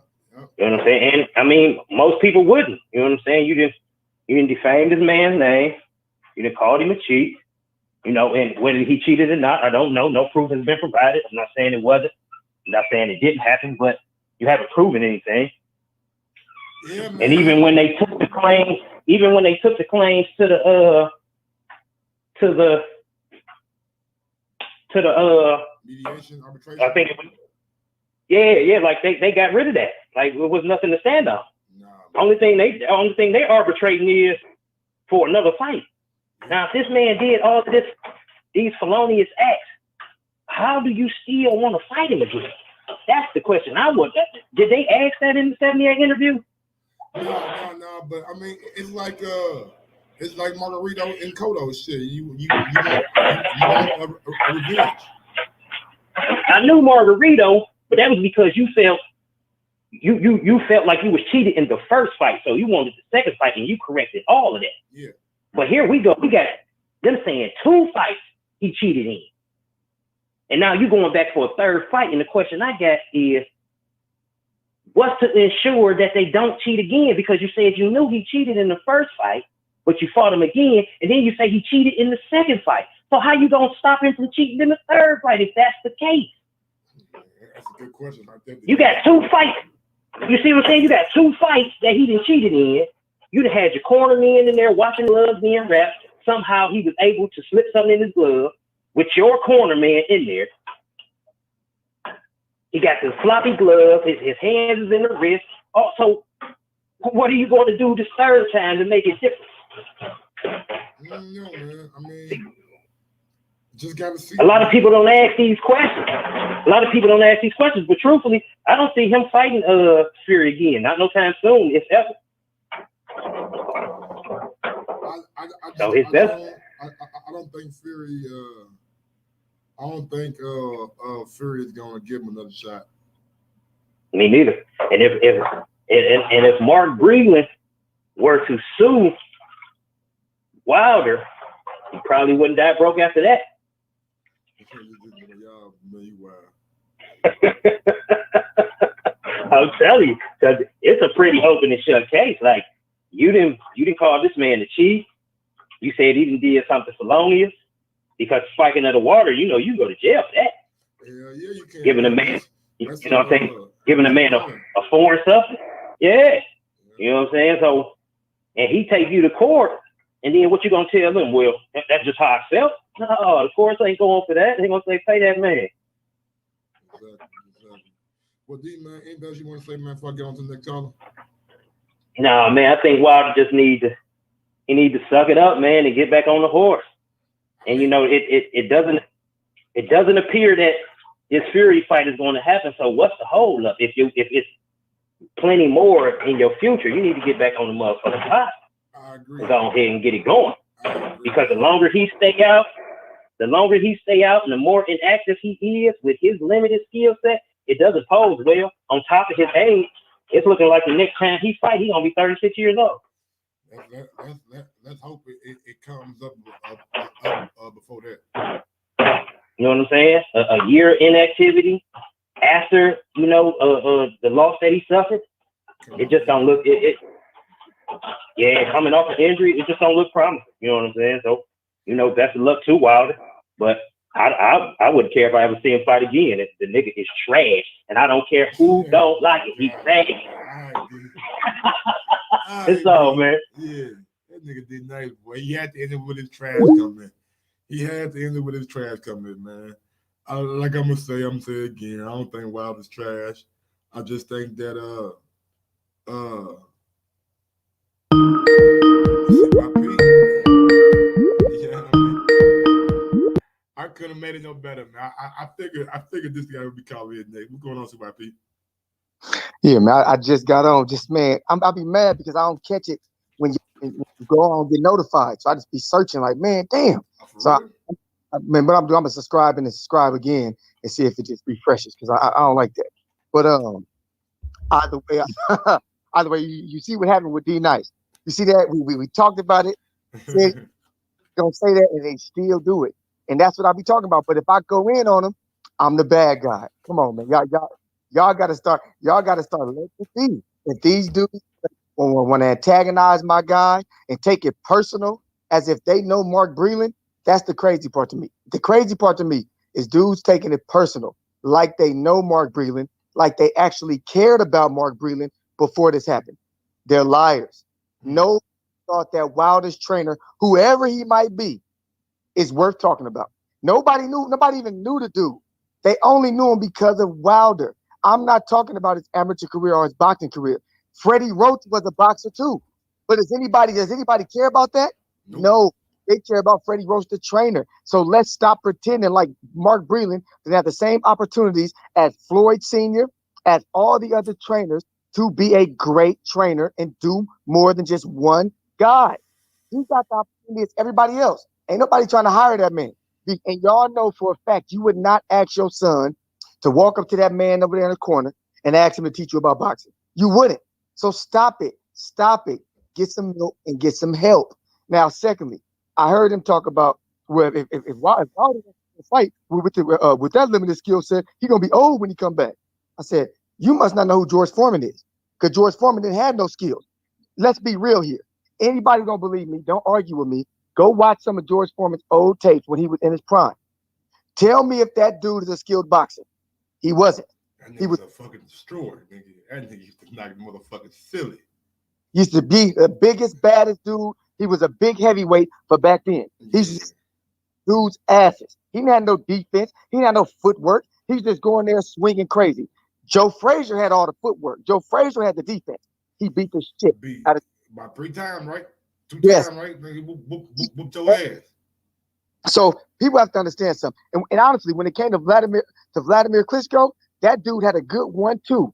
You know what I'm saying? And most people wouldn't. You know what I'm saying? You didn't defame this man's name. You didn't call him a cheat. And whether he cheated or not, I don't know. No proof has been provided. I'm not saying it wasn't. I'm not saying it didn't happen, but you haven't proven anything. Yeah, man. And even when they took the claims to the mediation, arbitration. I think it was, yeah, like they got rid of that. Like it was nothing to stand on. Nah, Only thing they arbitrating is for another fight. Now, if this man did all of these felonious acts, how do you still want to fight him again? That's the question. Did they ask that in the 78 interview? No. But I mean, it's like Margarito and Cotto shit. You want a revenge. I knew Margarito, but that was because you felt like you was cheated in the first fight, so you wanted the second fight, and you corrected all of that. Yeah. But here we go. We got them saying 2 fights he cheated in, and now you going back for a third fight. And the question I got is, what's to ensure that they don't cheat again? Because you said you knew he cheated in the first fight, but you fought him again, and then you say he cheated in the second fight. So how you gonna stop him from cheating in the third fight if that's the case? That's a good question. You got 2 fights. You see what I'm saying? You got 2 fights that he done cheated in. You'd have had your cornerman in there watching gloves being wrapped. Somehow he was able to slip something in his glove with your cornerman in there. He got the floppy glove. His hands is in the wrist. Also, what are you going to do this third time to make it different? No, man. I mean, just gotta see. A lot of people don't ask these questions. But truthfully, I don't see him fighting Fury again. Not no time soon, if ever. I don't think Fury. I don't think Fury is gonna give him another shot. Me neither. And if Mark Breland were to sue Wilder, he probably wouldn't die broke after that. I'm telling you, because it's a pretty open and shut case. Like you didn't call this man a cheat. You said he did something felonious because spiking of the water. You know, you go to jail for that. Yeah, you can. Giving a man, you know what I'm saying? Giving a man a foreign substance. Yeah, you know what I'm saying. So, and he take you to court, and then what you gonna tell him? Well, that's just how I felt. No, the courts ain't going for that. They gonna say pay that man. Exactly. Well, D, man, anything else you want to say, man, before I get on to the next caller? No, man, I think Wilder just need to suck it up, man, and get back on the horse. And you know, it doesn't appear that this Fury fight is going to happen. So what's the hold up? If it's plenty more in your future, you need to get back on the motherfucking pot. I agree. Go ahead and get it going. Because the longer he stay out, and the more inactive he is with his limited skill set, it doesn't pose well. On top of his age, it's looking like the next time he fight, he's gonna be 36 years old. Let's hope it comes up before that. You know what I'm saying? A year inactivity after the loss that he suffered, it just don't look coming off an injury, it just don't look promising. You know what I'm saying? So best of luck to Wilder, but I wouldn't care if I ever see him fight again. The nigga is trash, and I don't care who don't like it. He's trash. It's all, man. Yeah, that nigga did nice, boy. He had to end it with his trash coming. Man. Like I'm gonna say again. I don't think Wilder's trash. I just think that I couldn't have made it no better, man. I figured this guy would be calling in today. What's going on, CYP? Yeah, man. I just got on. I'll be mad because I don't catch it when you go on and get notified. So I just be searching like, man, damn. So but I'm gonna subscribe again and see if it just refreshes because I don't like that. But either way, you see what happened with D Nice. You see that we talked about it. Said, don't say that, and they still do it. And that's what I be talking about. But if I go in on them, I'm the bad guy. Come on, man. Y'all gotta start letting it be. If these dudes want to antagonize my guy and take it personal as if they know Mark Breland, that's the crazy part to me. The crazy part to me is dudes taking it personal, like they know Mark Breland, like they actually cared about Mark Breland before this happened. They're liars. No thought that Wilder's trainer, whoever he might be, is worth talking about. Nobody even knew the dude. They only knew him because of Wilder. I'm not talking about his amateur career or his boxing career. Freddie Roach was a boxer too. But does anybody care about that? Nope. No. They care about Freddie Roach, the trainer. So let's stop pretending like Mark Breland didn't have the same opportunities as Floyd Sr., as all the other trainers to be a great trainer and do more than just one guy. He got the opportunity as everybody else. Ain't nobody trying to hire that man. And y'all know for a fact you would not ask your son to walk up to that man over there in the corner and ask him to teach you about boxing. You wouldn't. So stop it. Stop it. Get some milk and get some help. Now, secondly, I heard him talk about where if Wilder wants to fight with that limited skill set, he's gonna be old when he come back. I said, you must not know who George Foreman is, because George Foreman didn't have no skills. Let's be real here. Anybody don't believe me? Don't argue with me. Go watch some of George Foreman's old tapes when he was in his prime. Tell me if that dude is a skilled boxer. He wasn't. He was a fucking destroyer, nigga. That nigga used to knock motherfucking silly. He used to be the biggest, baddest dude. He was a big heavyweight for back then. He's just dude's asses. He didn't have no defense. He didn't have no footwork. He's just going there swinging crazy. Joe Frazier had all the footwork. Joe Frazier had the defense. He beat the shit out of about 3 times, right? 2 yes. times, right? Nigga, whoop your ass. So people have to understand something. And honestly, when it came to Vladimir Klitschko, that dude had a good 1-2.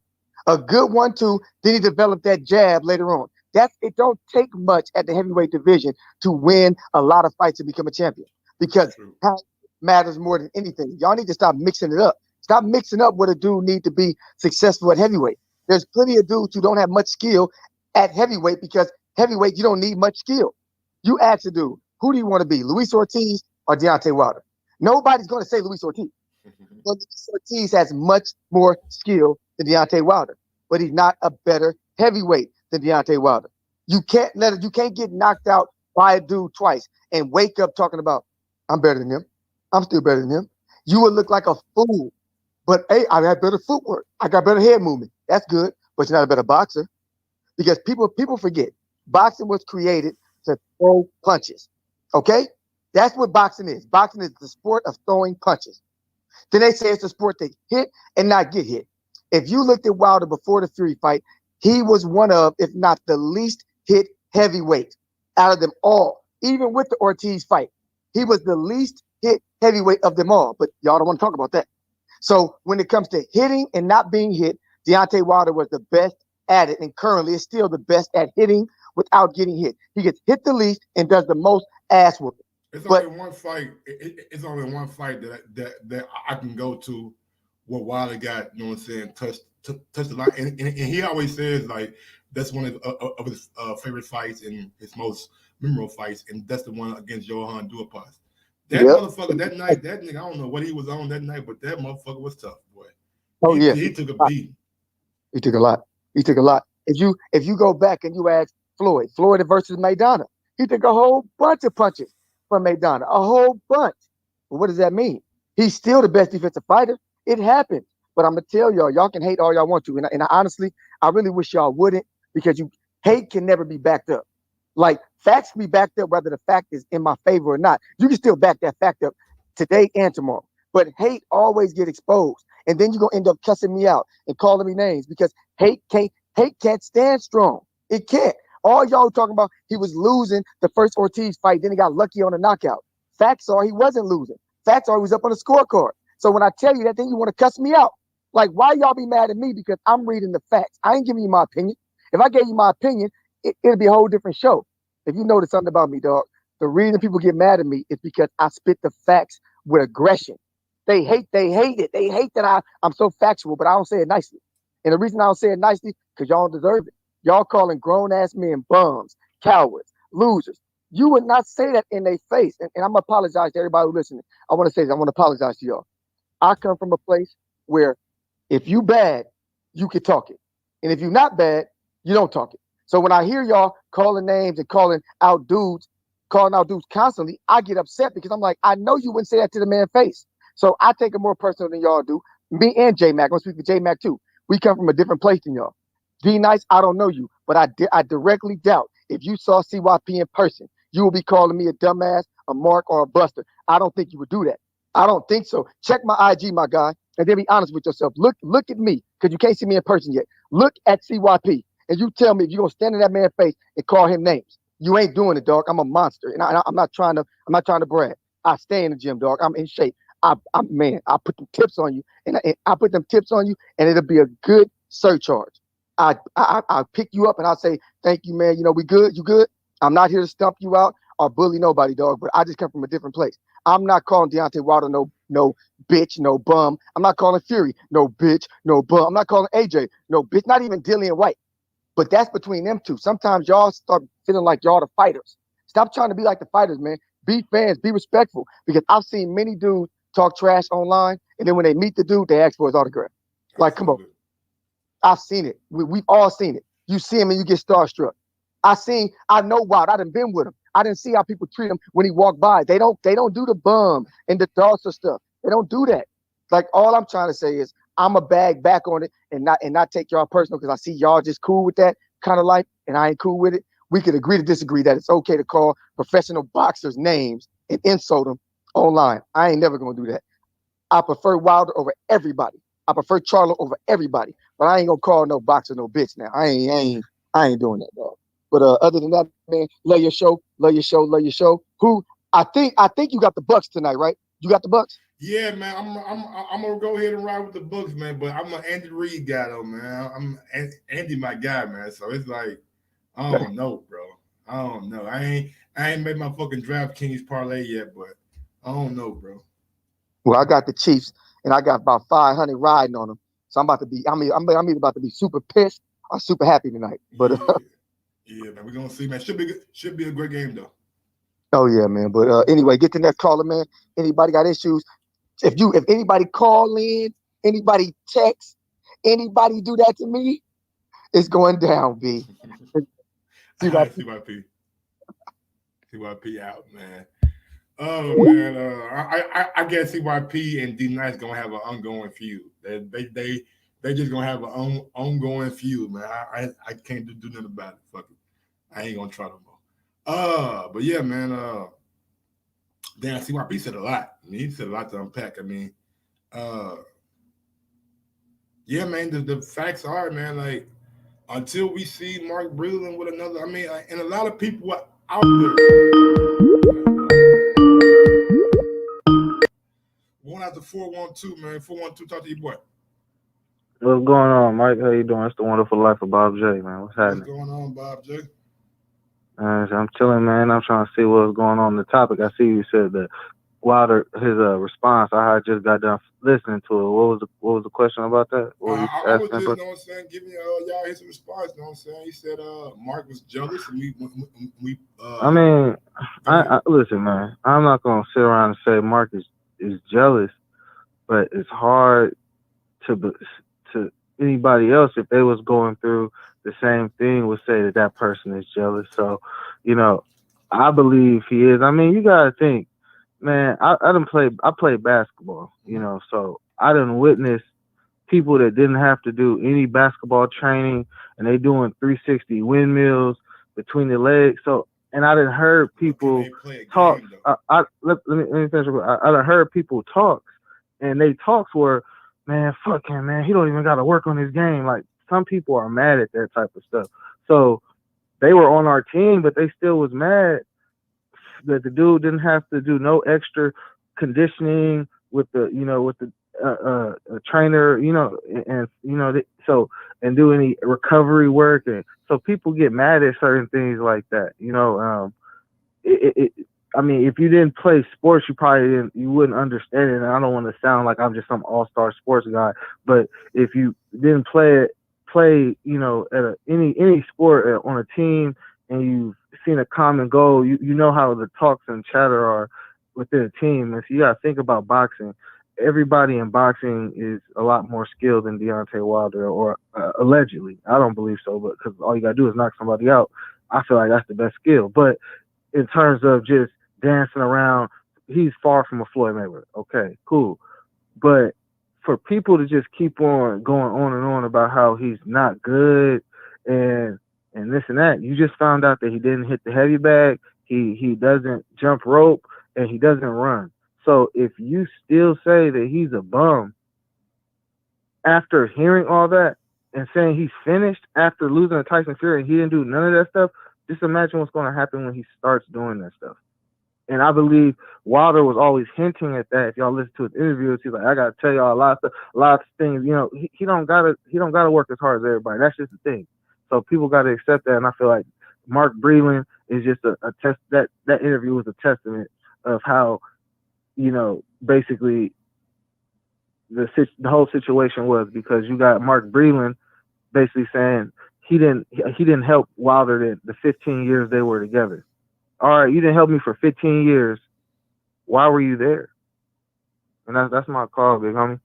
A good 1-2. Then he developed that jab later on. It don't take much at the heavyweight division to win a lot of fights and become a champion, because talent matters more than anything. Y'all need to stop mixing it up. Stop mixing up what a dude need to be successful at heavyweight. There's plenty of dudes who don't have much skill at heavyweight, because heavyweight, you don't need much skill. You ask a dude, who do you want to be, Luis Ortiz or Deontay Wilder? Nobody's going to say Luis Ortiz. But Luis Ortiz has much more skill than Deontay Wilder, but he's not a better heavyweight than Deontay Wilder. You can't get knocked out by a dude twice and wake up talking about, I'm better than him. I'm still better than him. You would look like a fool. But hey, I got better footwork. I got better head movement. That's good, but you're not a better boxer. Because people forget, boxing was created to throw punches. Okay? That's what boxing is. Boxing is the sport of throwing punches. Then they say it's a sport to hit and not get hit. If you looked at Wilder before the Fury fight, he was one of, if not the least hit heavyweight out of them all. Even with the Ortiz fight, he was the least hit heavyweight of them all. But y'all don't want to talk about that. So when it comes to hitting and not being hit, Deontay Wilder was the best at it, and currently is still the best at hitting without getting hit. He gets hit the least and does the most ass whooping. It's only one fight. It's only one fight that I can go to where Wilder got, you know what I'm saying, touched the line, and he always says like that's one of his favorite fights and his most memorable fights, and that's the one against Johan Duhaupas. That motherfucker that night, that nigga, I don't know what he was on that night, but that motherfucker was tough, boy. Oh yeah, he took a beat. He took a lot. He took a lot. If you go back and you ask Floyd versus Maidana, he took a whole bunch of punches from Maidana, a whole bunch. But what does that mean? He's still the best defensive fighter. It happens. But I'm gonna tell y'all can hate all y'all want to, and I honestly, I really wish y'all wouldn't, because hate can never be backed up. Like, facts can be backed up whether the fact is in my favor or not. You can still back that fact up today and tomorrow. But hate always get exposed. And then you're gonna end up cussing me out and calling me names, because hate can't stand strong. It can't. All y'all talking about he was losing the first Ortiz fight, then he got lucky on a knockout. Facts are he wasn't losing. Facts are he was up on the scorecard. So when I tell you that, then you want to cuss me out. Like, why y'all be mad at me? Because I'm reading the facts. I ain't giving you my opinion. If I gave you my opinion, it'd be a whole different show. If you notice something about me, dog, the reason people get mad at me is because I spit the facts with aggression. They hate it. They hate that I'm so factual, but I don't say it nicely. And the reason I don't say it nicely, because y'all don't deserve it. Y'all calling grown-ass men bums, cowards, losers. You would not say that in their face. And I'm going to apologize to everybody who's listening. I want to say this. I want to apologize to y'all. I come from a place where if you bad, you can talk it. And if you're not bad, you don't talk it. So when I hear y'all calling names and calling out dudes constantly, I get upset, because I'm like, I know you wouldn't say that to the man's face. So I take it more personal than y'all do. Me and J-Mac, I'm going to speak for J-Mac too. We come from a different place than y'all. D-Nice, I don't know you, but I directly doubt if you saw CYP in person, you will be calling me a dumbass, a mark, or a buster. I don't think you would do that. I don't think so. Check my IG, my guy, and then be honest with yourself. Look at me, because you can't see me in person yet. Look at CYP, and you tell me if you're going to stand in that man's face and call him names. You ain't doing it, dog. I'm a monster, and I'm not trying to brag. I stay in the gym, dog. I'm in shape. I put them tips on you, and I put them tips on you, and it'll be a good surcharge. I pick you up and I say, thank you, man. You know, we good. You good? I'm not here to stump you out or bully nobody, dog. But I just come from a different place. I'm not calling Deontay Wilder no bitch, no bum. I'm not calling Fury no bitch, no bum. I'm not calling AJ no bitch. Not even Dillian White. But that's between them two. Sometimes y'all start feeling like y'all the fighters. Stop trying to be like the fighters, man. Be fans, be respectful. Because I've seen many dudes talk trash online, and then when they meet the dude, they ask for his autograph. Like, come on. I've seen it. We've all seen it. You see him and you get starstruck. I know Wild. I done been with him. I didn't see how people treat him when he walked by. They don't do the bum and the dogster stuff. They don't do that. Like, all I'm trying to say is I'm a bag back on it and not take y'all personal, because I see y'all just cool with that kind of life and I ain't cool with it. We could agree to disagree that it's okay to call professional boxers names and insult them online. I ain't never gonna do that. I prefer Wilder over everybody. I prefer Charlo over everybody. But I ain't gonna call no boxer no bitch now. I ain't doing that, dog. But other than that, man, love your show. Who I think you got the Bucks tonight, right? You got the Bucks? Yeah, man. I'm gonna go ahead and ride with the Bucks, man. But I'm an Andy Reid guy, though, man. I'm Andy, my guy, man. So it's like, I don't know, bro. I don't know. I ain't made my fucking DraftKings parlay yet, but I don't know, bro. Well, I got the Chiefs, and I got about 500 riding on them. So I'm either about to be super pissed or super happy tonight. But yeah, man, we're gonna see, man. Should be a great game, though. Oh yeah, man. But anyway, get the next caller, man. Anybody got issues? If anybody call in, anybody text, anybody do that to me, it's going down, B. CYP out, man. Oh man, I guess CYP and D Nice gonna have an ongoing feud. They just gonna have an ongoing feud, man. I can't do nothing about it. Fuck it. I ain't gonna try no more. But yeah, man. Damn, CYP said a lot. I mean, he said a lot to unpack. I mean, yeah, man. The facts are, man, like, until we see Mark Breland with another, I mean, and a lot of people are out there. One out to 412, man. 412, talk to your boy. What's going on, Mike? How you doing? It's the wonderful life of Bob J, man. What's happening? What's going on, Bob J? I'm chilling, man. I'm trying to see what's going on in the topic. I see you said that Wilder, his response. I had just got done listening to it. What was the question about that? What was I was just, you know what I'm saying, giving y'all his response. You know what I'm saying? He said Mark was jealous, and we I mean, I listen, man. I'm not gonna sit around and say Mark is jealous, but it's hard to anybody else, if they was going through the same thing, would say that person is jealous. So, you know, I believe he is. I mean, you gotta think, man. I played basketball, you know, so I done witnessed people that didn't have to do any basketball training, and they doing 360 windmills between the legs. So, and I done heard people talk. Let me finish. I done heard people talk, and they talks were, man, fuck him, man. He don't even got to work on his game. Like, some people are mad at that type of stuff. So they were on our team, but they still was mad that the dude didn't have to do no extra conditioning with the trainer, you know, and you know, and do any recovery work. And so people get mad at certain things like that, you know. I mean, if you didn't play sports, you wouldn't understand it. And I don't want to sound like I'm just some all-star sports guy, but if you didn't play, you know, at any sport on a team, and you've seen a common goal, you know how the talks and chatter are within a team. And so you got to think about boxing. Everybody in boxing is a lot more skilled than Deontay Wilder, or allegedly. I don't believe so, but because all you got to do is knock somebody out, I feel like that's the best skill. But in terms of just dancing around, he's far from a Floyd Mayweather. Okay, cool. But for people to just keep on going on and on about how he's not good and this and that, you just found out that he didn't hit the heavy bag, he doesn't jump rope, and he doesn't run. So if you still say that he's a bum after hearing all that and saying he's finished after losing to Tyson Fury and he didn't do none of that stuff, Just imagine what's going to happen when he starts doing that stuff. And I believe Wilder was always hinting at that. If y'all listen to his interviews, he's like, I gotta tell y'all a lot of things. You know, he don't gotta work as hard as everybody. That's just the thing. So people gotta accept that. And I feel like Mark Breland is just a test. That interview was a testament of how, you know, basically the whole situation was, because you got Mark Breland basically saying he didn't help Wilder the 15 years they were together. All right, you didn't help me for 15 years. Why were you there? And that's my call, big homie.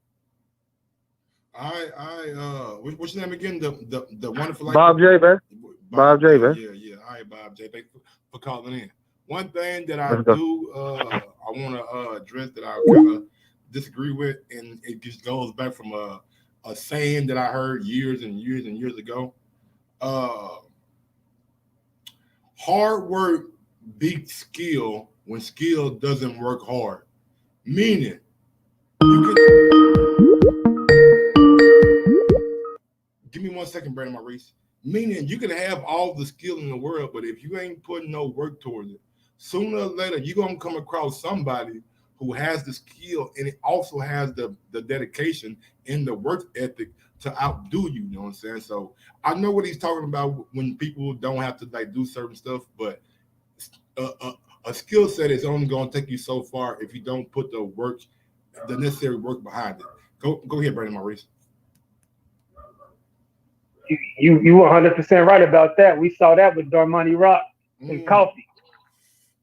What's your name again? The wonderful Bob J, man. Bob J, man. Yeah. All right, Bob J. Thanks for calling in. One thing that I do, I want to address that I kind of disagree with, and it just goes back from a saying that I heard years and years and years ago. Hard work beats skill when skill doesn't work hard. Meaning, you can give me 1 second, Brandon Maurice. Meaning, you can have all the skill in the world, but if you ain't putting no work towards it, sooner or later you're gonna come across somebody who has the skill and it also has the dedication and the work ethic to outdo you. You know what I'm saying? So I know what he's talking about when people don't have to like do certain stuff, but a skill set is only going to take you so far if you don't put the necessary work behind it. Go ahead, Brandon Maurice. You 100% right about that. We saw that with Darmani Rock and Coffee.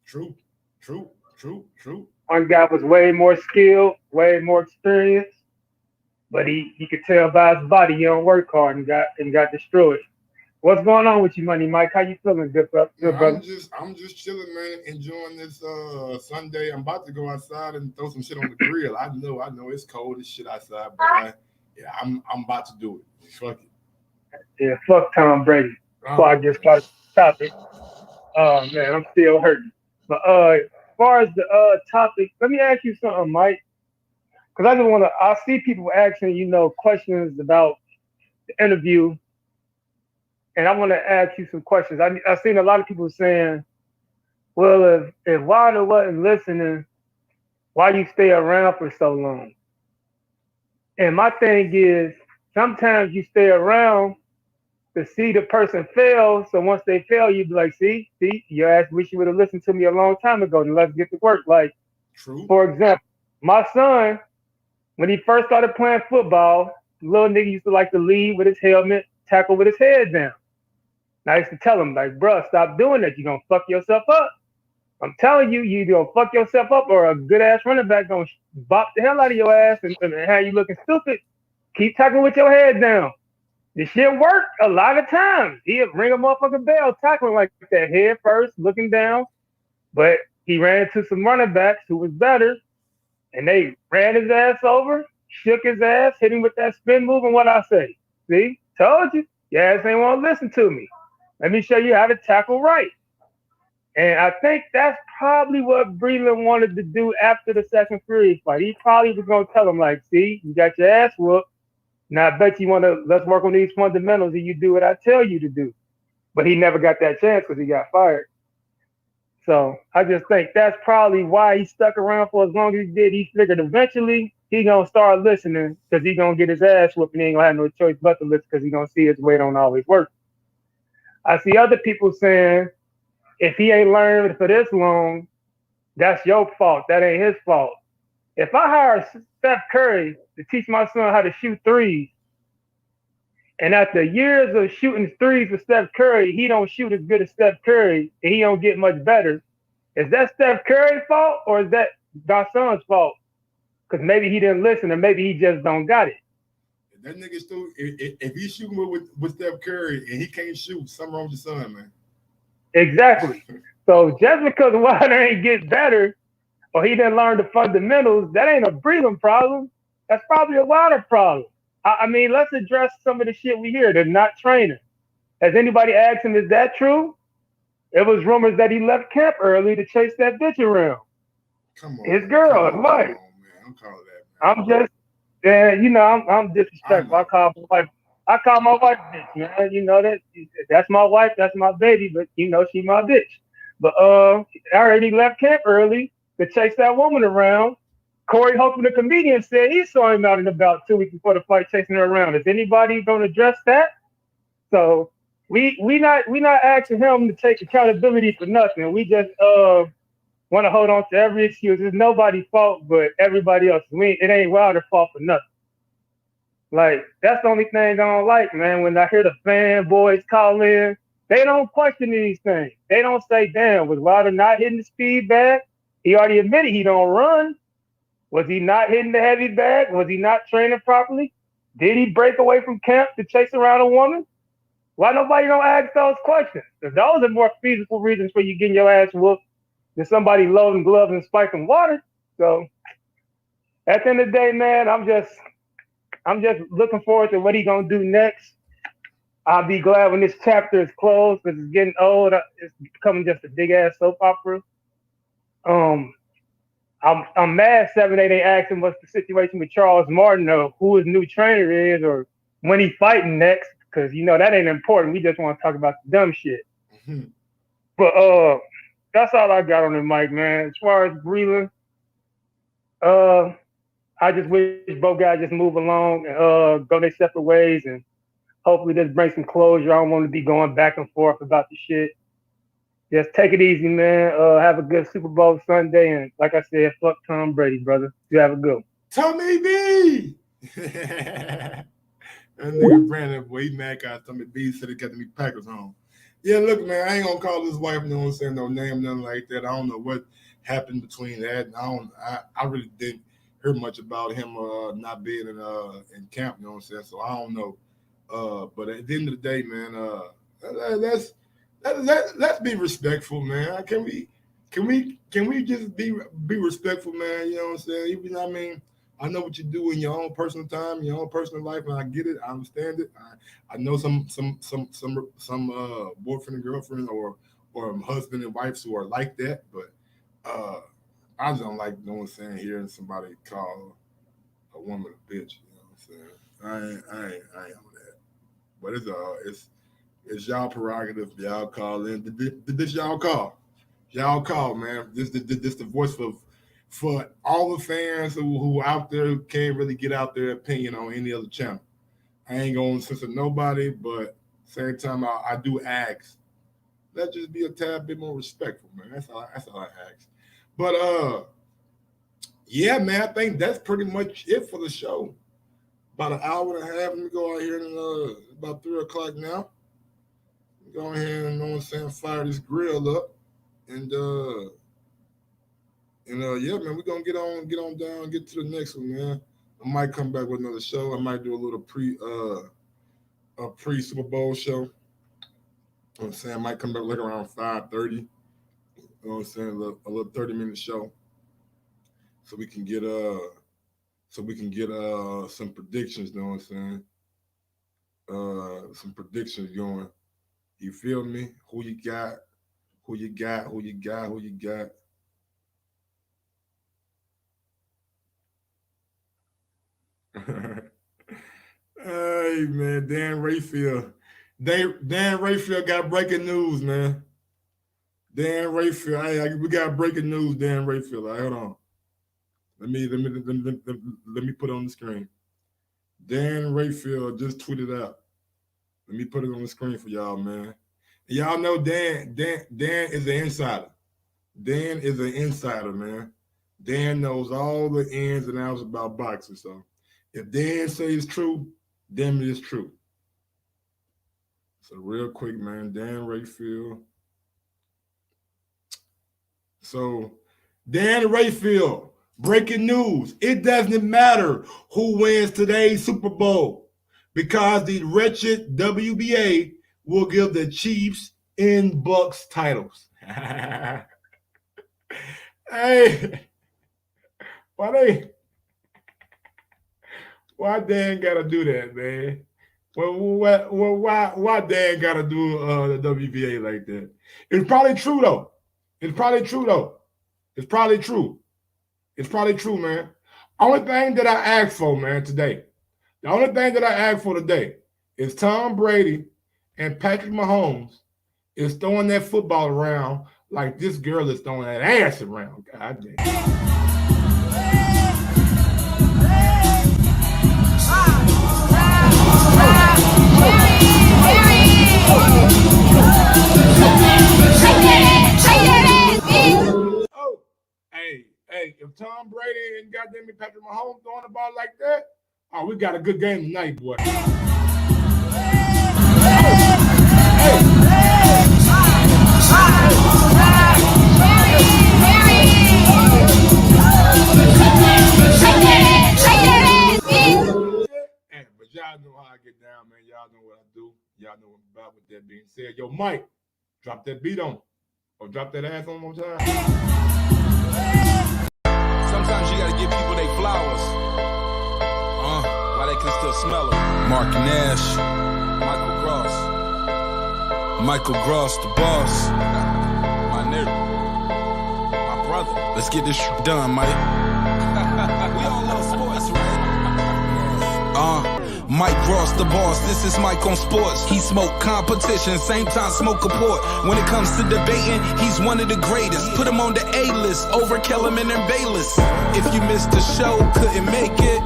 True. One guy was way more skilled, way more experienced, but he could tell by his body he don't work hard and got destroyed. What's going on with you, Money Mike? How you feeling, good brother? I'm just chilling, man, enjoying this Sunday. I'm about to go outside and throw some shit on the grill. I know it's cold as shit outside, but I'm about to do it. Fuck it. Yeah, fuck Tom Brady. Before I just started topic. Oh man, I'm still hurting. But as far as the topic, let me ask you something, Mike. Because I see people asking, questions about the interview. And I want to ask you some questions. I've seen a lot of people saying, well, if Wilder wasn't listening, why you stay around for so long? And my thing is, sometimes you stay around to see the person fail. So once they fail, you be like, see, your ass wish you would have listened to me a long time ago. Then let's get to work. Like, true. For example, my son, when he first started playing football, little nigga used to like to lead with his helmet, tackle with his head down. And I used to tell him, like, bruh, stop doing that. You're going to fuck yourself up. I'm telling you, you going to fuck yourself up, or a good-ass running back going to bop the hell out of your ass and have you looking stupid. Keep tackling with your head down. This shit worked a lot of times. He'd ring a motherfucking bell, tackling like that, head first, looking down. But he ran into some running backs who was better, and they ran his ass over, shook his ass, hit him with that spin move, and what I say? See? Told you. Your ass ain't want to listen to me. Let me show you how to tackle right. And I think that's probably what Breland wanted to do after the second Fury fight. He probably was going to tell him, like, see, you got your ass whooped. Now I bet you let's work on these fundamentals and you do what I tell you to do. But he never got that chance because he got fired. So I just think that's probably why he stuck around for as long as he did. He figured eventually he going to start listening because he going to get his ass whooped and he ain't going to have no choice but to listen because he going to see his way don't always work. I see other people saying, if he ain't learned for this long, that's your fault. That ain't his fault. If I hire Steph Curry to teach my son how to shoot threes, and after years of shooting threes with Steph Curry, he don't shoot as good as Steph Curry, and he don't get much better, is that Steph Curry's fault, or is that my son's fault? Because maybe he didn't listen, or maybe he just don't got it. That nigga still, if he's shooting with Steph Curry and he can't shoot, something wrong with your son, man. Exactly. So just because Wilder ain't get better, or he didn't learn the fundamentals, that ain't a Breland problem. That's probably a Wilder problem. I mean, let's address some of the shit we hear. They're not training. Has anybody asked him, is that true? It was rumors that he left camp early to chase that bitch around. Come on. His girl, his wife. I'm calling that, man. I'm just, I'm disrespectful. I call my wife I call my wife bitch, man. You know that's my wife, that's my baby, but you know she my bitch. But I already left camp early to chase that woman around. Corey Holcomb, the comedian, said he saw him out and about 2 weeks before the fight, chasing her around. Is anybody going to address that? So we not asking him to take accountability for nothing. We just want to hold on to every excuse. It's nobody's fault but everybody else. It ain't Wilder's fault for nothing. Like, that's the only thing I don't like, man. When I hear the fanboys call in, they don't question these things. They don't say, damn, was Wilder not hitting the speed bag? He already admitted he don't run. Was he not hitting the heavy bag? Was he not training properly? Did he break away from camp to chase around a woman? Why nobody don't ask those questions? Because those are more feasible reasons for you getting your ass whooped than somebody loading gloves and spiking water. So at the end of the day, man, I'm just looking forward to what he's gonna do next. I'll be glad when this chapter is closed because it's getting old. It's becoming just a big ass soap opera. I'm mad 7-8 ain't asking what's the situation with Charles Martin or who his new trainer is or when he's fighting next, because you know that ain't important. We just want to talk about the dumb shit. Mm-hmm. But that's all I got on the mic, man. As far as Breland, I just wish both guys just move along and go their separate ways, and hopefully this brings some closure. I don't want to be going back and forth about the shit. Just take it easy, man. Have a good Super Bowl Sunday, and like I said, fuck Tom Brady, brother. You have a good one. Tommy B. That nigga Brandon, boy, he mad guy. Tommy B said he got to meet Packers home. Yeah, look, man, I ain't gonna call his wife, you know what I'm saying, no name, nothing like that. I don't know what happened between that. I really didn't hear much about him not being in camp, you know what I'm saying? So I don't know. But at the end of the day, man, let's be respectful, man. Can we just be respectful, man? You know what I'm saying? You know what I mean? I know what you do in your own personal time, your own personal life, and I get it. I understand it. I know some boyfriend and girlfriend or husband and wives who are like that, but I just don't like, you know what I'm saying, hearing somebody call a woman a bitch. You know what I'm saying? I ain't on that. But it's y'all prerogative. Y'all call in. This y'all call. Y'all call, man. This the voice for all the fans who out there who can't really get out their opinion on any other channel. I ain't gonna censor nobody, but same time I do ask. Let's just be a tad bit more respectful, man. That's all I ask. But yeah, man, I think that's pretty much it for the show. About an hour and a half. Let me go out here and about 3 o'clock now. Go ahead and, you know what I'm saying, fire this grill up. And yeah, man, we're gonna get on down, get to the next one, man. I might come back with another show. I might do a little pre Super Bowl show. You know what I'm saying? I might come back like around 5:30. You know what I'm saying? A little 30-minute show. So we can get some predictions, you know what I'm saying? Some predictions going. You feel me? Who you got? Hey, man, Dan Rayfield. Dan Rayfield got breaking news, man. Dan Rayfield. Hey, we got breaking news, Dan Rayfield. Right, hold on. Let me put it on the screen. Dan Rayfield just tweeted out. Let me put it on the screen for y'all, man. Y'all know Dan is an insider. Dan is an insider, man. Dan knows all the ins and outs about boxing. So if Dan says it's true, then it is true. So real quick, man, Dan Rayfield. So Dan Rayfield, breaking news. It doesn't matter who wins today's Super Bowl because the wretched WBA will give the Chiefs and Bucks titles. Hey, why Dan gotta do that, man? Why Dan gotta do the WBA like that? It's probably true though. It's probably true, man. Only thing that I ask for, man, today. The only thing that I ask for today If Tom Brady and Patrick Mahomes is throwing that football around like this girl is throwing that ass around, God damn. Oh, hey, if Tom Brady and goddamn Patrick Mahomes throwing the ball like that, oh, we got a good game tonight, boy. But y'all know how I get down, man. Y'all know what I do. Y'all know what I'm about. With that being said, yo, Mike, drop that beat on. Or drop that ass on one time. Sometimes you gotta give people their flowers. While they can still smell them. Mark Nash, Michael Gross, the boss. My nigga, my brother. Let's get this shit done, Mike. We all love sports, right? Mike Gross, the boss. This is Mike on sports. He smoke competition, same time smoke a port. When it comes to debating, he's one of the greatest. Put him on the A-list over Kellerman and Bayless. If you missed the show, couldn't make it,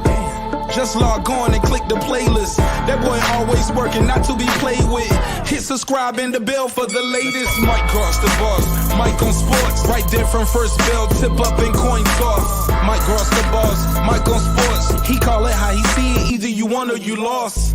just log on and click the playlist. That boy always working, not to be played with. Hit subscribe and the bell for the latest. Mike Gross, the boss. Mike on sports. Right there from first bell, tip up and coin toss. Mike Gross, the boss. Mike on sports. He call it how he see it. Either you won or you lost.